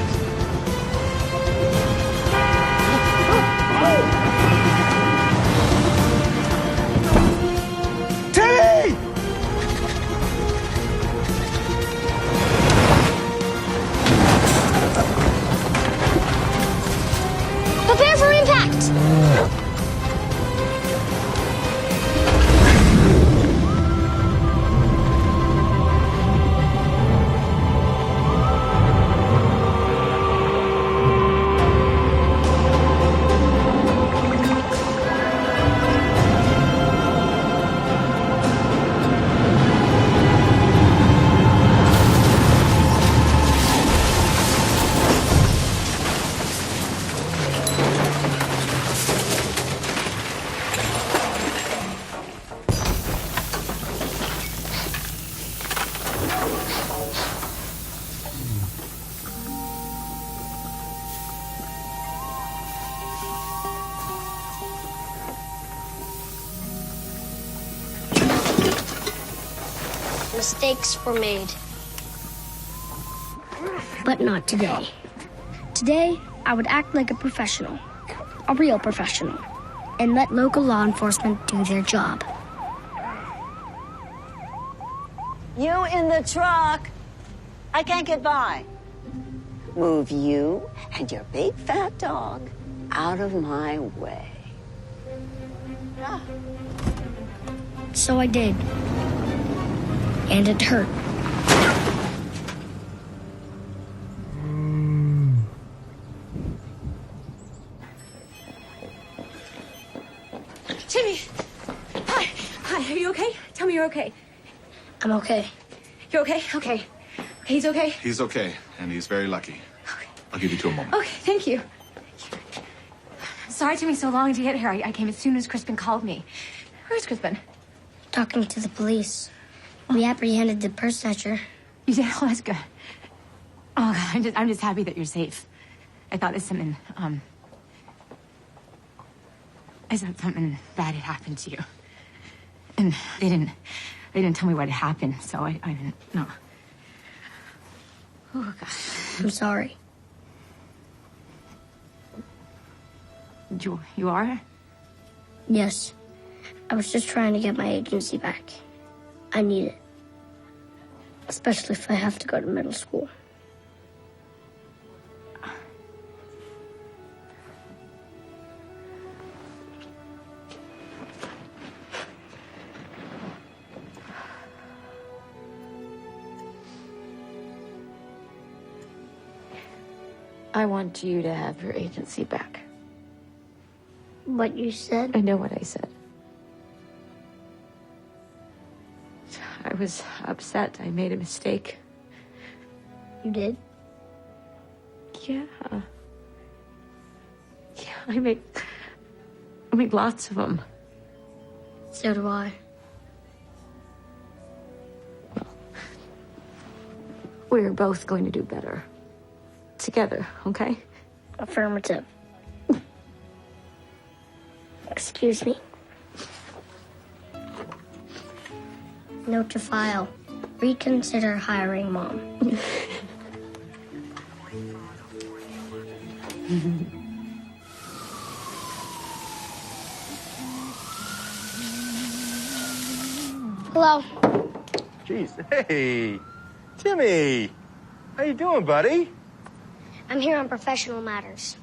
Timmy! Prepare for impact! Mistakes were made. But not today. Today, I would act like a professional. A real professional. And let local law enforcement do their job. You in the truck. I can't get by. Move you and your big fat dog out of my way. Ah. So I did. And it hurt. Timmy! Hi. Hi, are you okay? Tell me you're okay. I'm okay. You're okay? Okay. He's okay? He's okay, and he's very lucky. I'll give you 2 a moment. Okay, thank you. Sorry it took me so long to get here. I came as soon as Crispin called me. Where's Crispin? Talking to the police. We apprehended the purse snatcher. You did? Oh, that's good. Oh, God, I'm just happy that you're safe. I thought something bad had happened to you. And they didn't tell me what had happened, so I didn't know. Oh, God. I'm sorry. You are? Yes. I was just trying to get my agency back. I need it. Especially if I have to go to middle school. I want you to have your agency back. What you said? I know what I said. I was upset. I made a mistake. You did? Yeah. Yeah, I made lots of them. So do I. We're both going to do better. Together, okay? Affirmative. Excuse me. Note to file. Reconsider hiring Mom. Hello. Jeez, hey, Timmy. How you doing, buddy? I'm here on professional matters.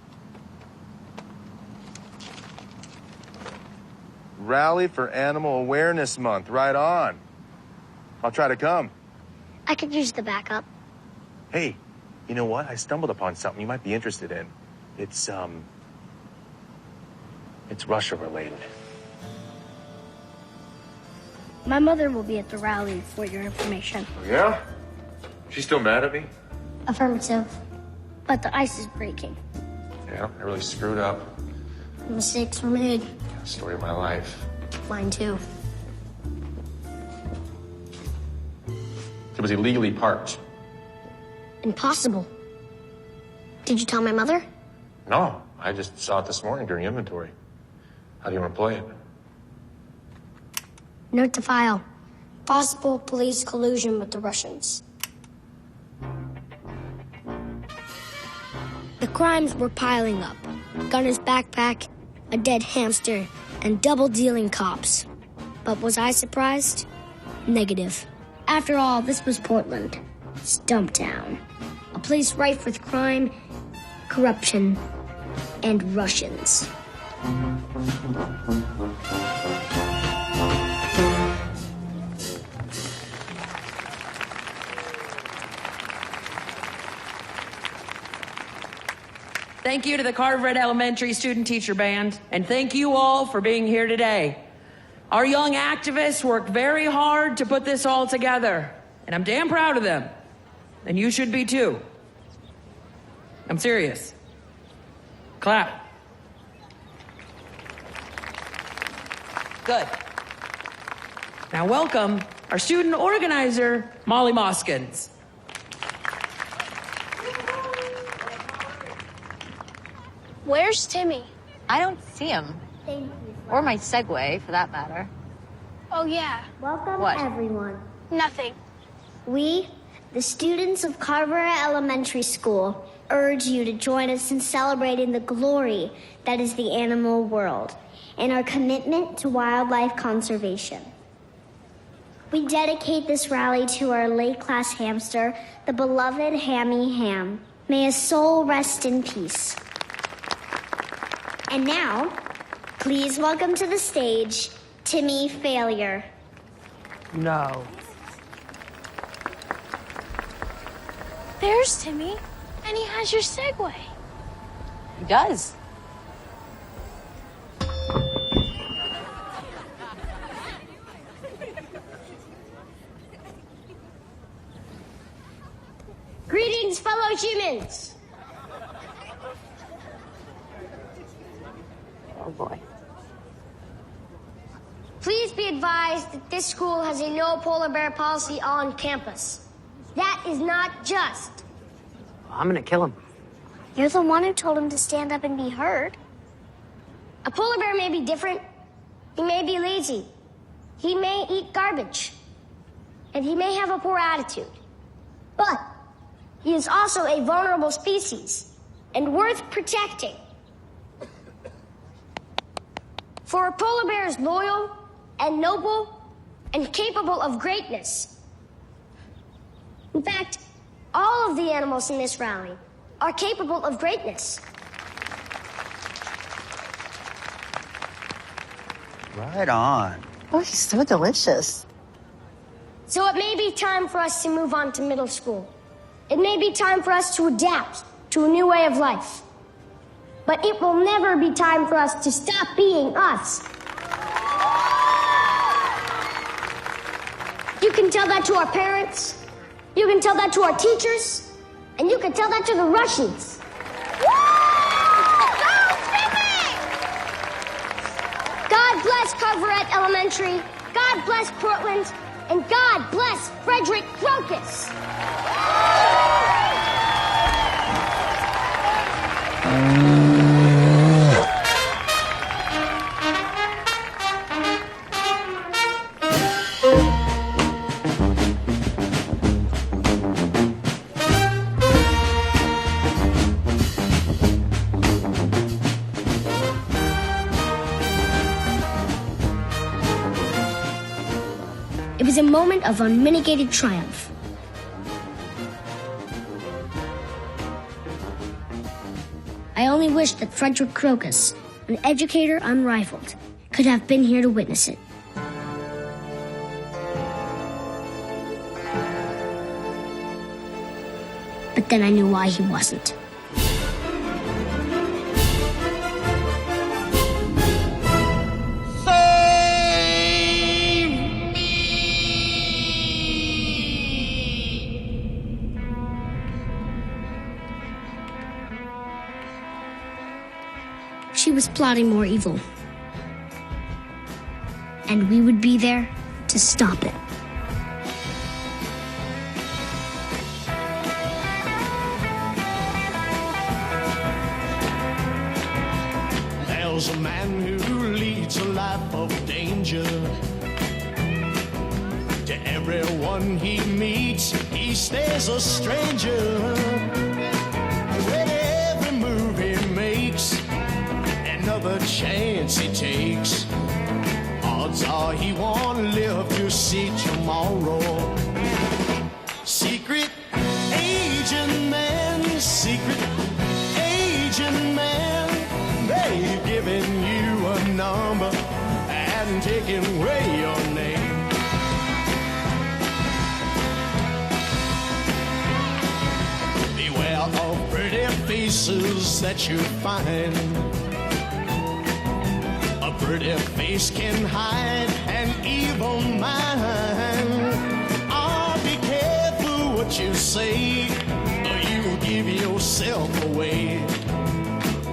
Rally for Animal Awareness Month. Right on. I'll try to come. I could use the backup. Hey, you know what? I stumbled upon something you might be interested in. It's Russia related. My mother will be at the rally for your information. Yeah? She's still mad at me? Affirmative. But the ice is breaking. Yeah, I really screwed up. Mistakes were made. Story of my life. Mine too. It was illegally parked. Impossible. Did you tell my mother? No, I just saw it this morning during inventory. How do you want to play it? Note to file. Possible police collusion with the Russians. The crimes were piling up. Gunner's backpack, a dead hamster, and double-dealing cops. But was I surprised? Negative. After all, this was Portland. Stumptown. A place rife with crime, corruption, and Russians. Thank you to the Carteret Elementary Student Teacher Band, and thank you all for being here today. Our young activists worked very hard to put this all together, and I'm damn proud of them. And you should be too. I'm serious. Clap. Good. Now welcome our student organizer, Molly Moskins. Where's Timmy? I don't see him. Thank you. Or my Segway, for that matter. Oh, yeah. Welcome, What? everyone. Nothing. We, the students of Carteret Elementary School, urge you to join us in celebrating the glory that is the animal world and our commitment to wildlife conservation. We dedicate this rally to our late class hamster, the beloved Hammy Ham. May his soul rest in peace. And now, please welcome to the stage, Timmy Failure. No. There's Timmy, and he has your Segway. He does. Greetings, fellow humans. Oh, boy. Please be advised that this school has a no polar bear policy on campus. That is not just. I'm gonna kill him. You're the one who told him to stand up and be heard. A polar bear may be different. He may be lazy. He may eat garbage. And he may have a poor attitude. But he is also a vulnerable species and worth protecting. For a polar bear is loyal and noble and capable of greatness. In fact, all of the animals in this rally are capable of greatness. Right on. Oh, he's so delicious. So it may be time for us to move on to middle school. It may be time for us to adapt to a new way of life. But it will never be time for us to stop being us. You can tell that to our parents, you can tell that to our teachers, and you can tell that to the Russians. God bless Carteret Elementary, God bless Portland, and God bless Frederick Crocus. It was a moment of unmitigated triumph. I only wish that Frederick Crocus, an educator unrivaled, could have been here to witness it. But then I knew why he wasn't. She was plotting more evil. And we would be there to stop it. There's a man who leads a life of danger. To everyone he meets, he stays a stranger. With every move he makes, another chance he takes, odds are he won't live to see tomorrow. Secret agent man, secret agent man, they've given you a number and taken away your name. Beware of pretty faces that you find. A pretty face can hide an evil mind. Oh, be careful what you say, or you give yourself away.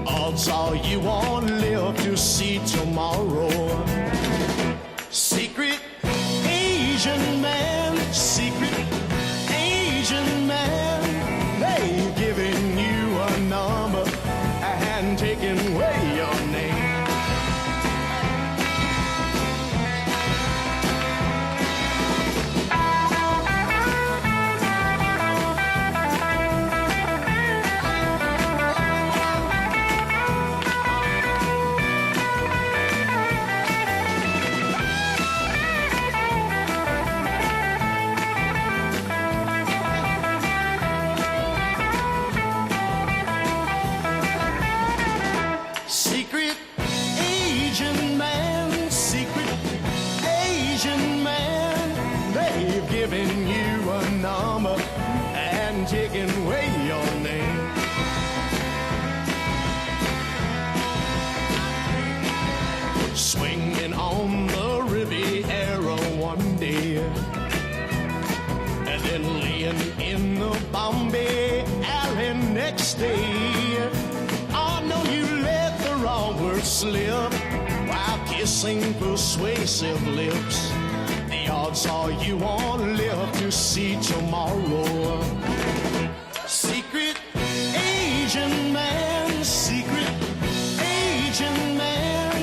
Odds are you won't live to see tomorrow. Secret Asian man, secret Asian man, they've given you a number and taken away your name. Secret Asian man, secret Asian man, they've given you a number and taken away your name. Swinging on the Riviera one day, and then laying in the Bombay alley next day. Oh no, you let the wrong word slip while kissing persuasive lips. The odds are you won't live to see tomorrow. Secret Asian man, secret Asian man,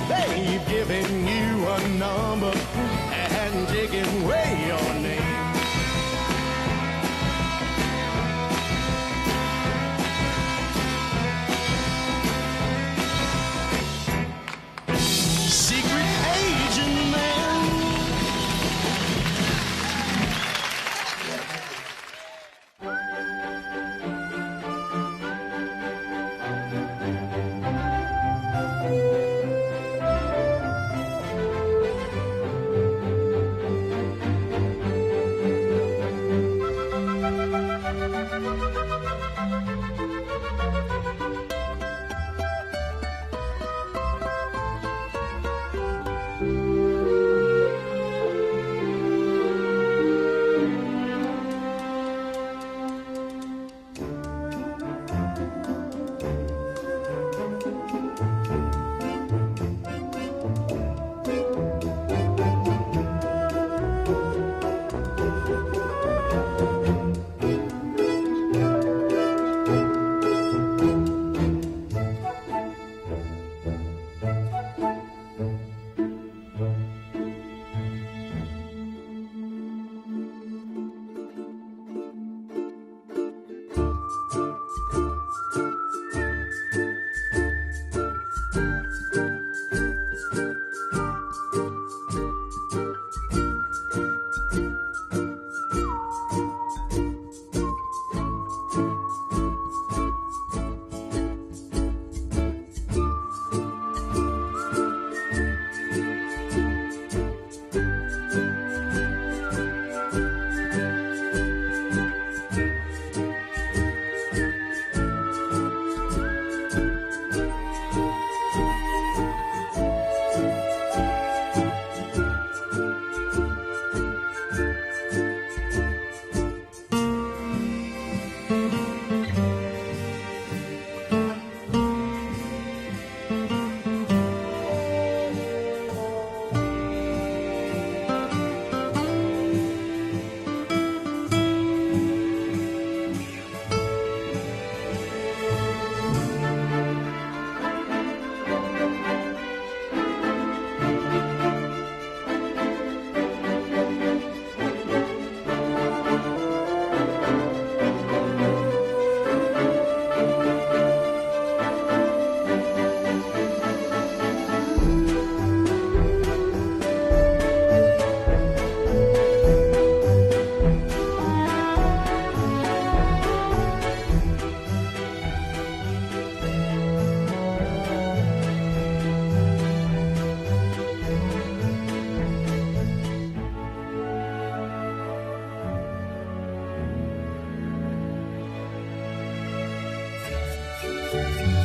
they've given you a number and taken away your name. Secret Agent Man. Bye.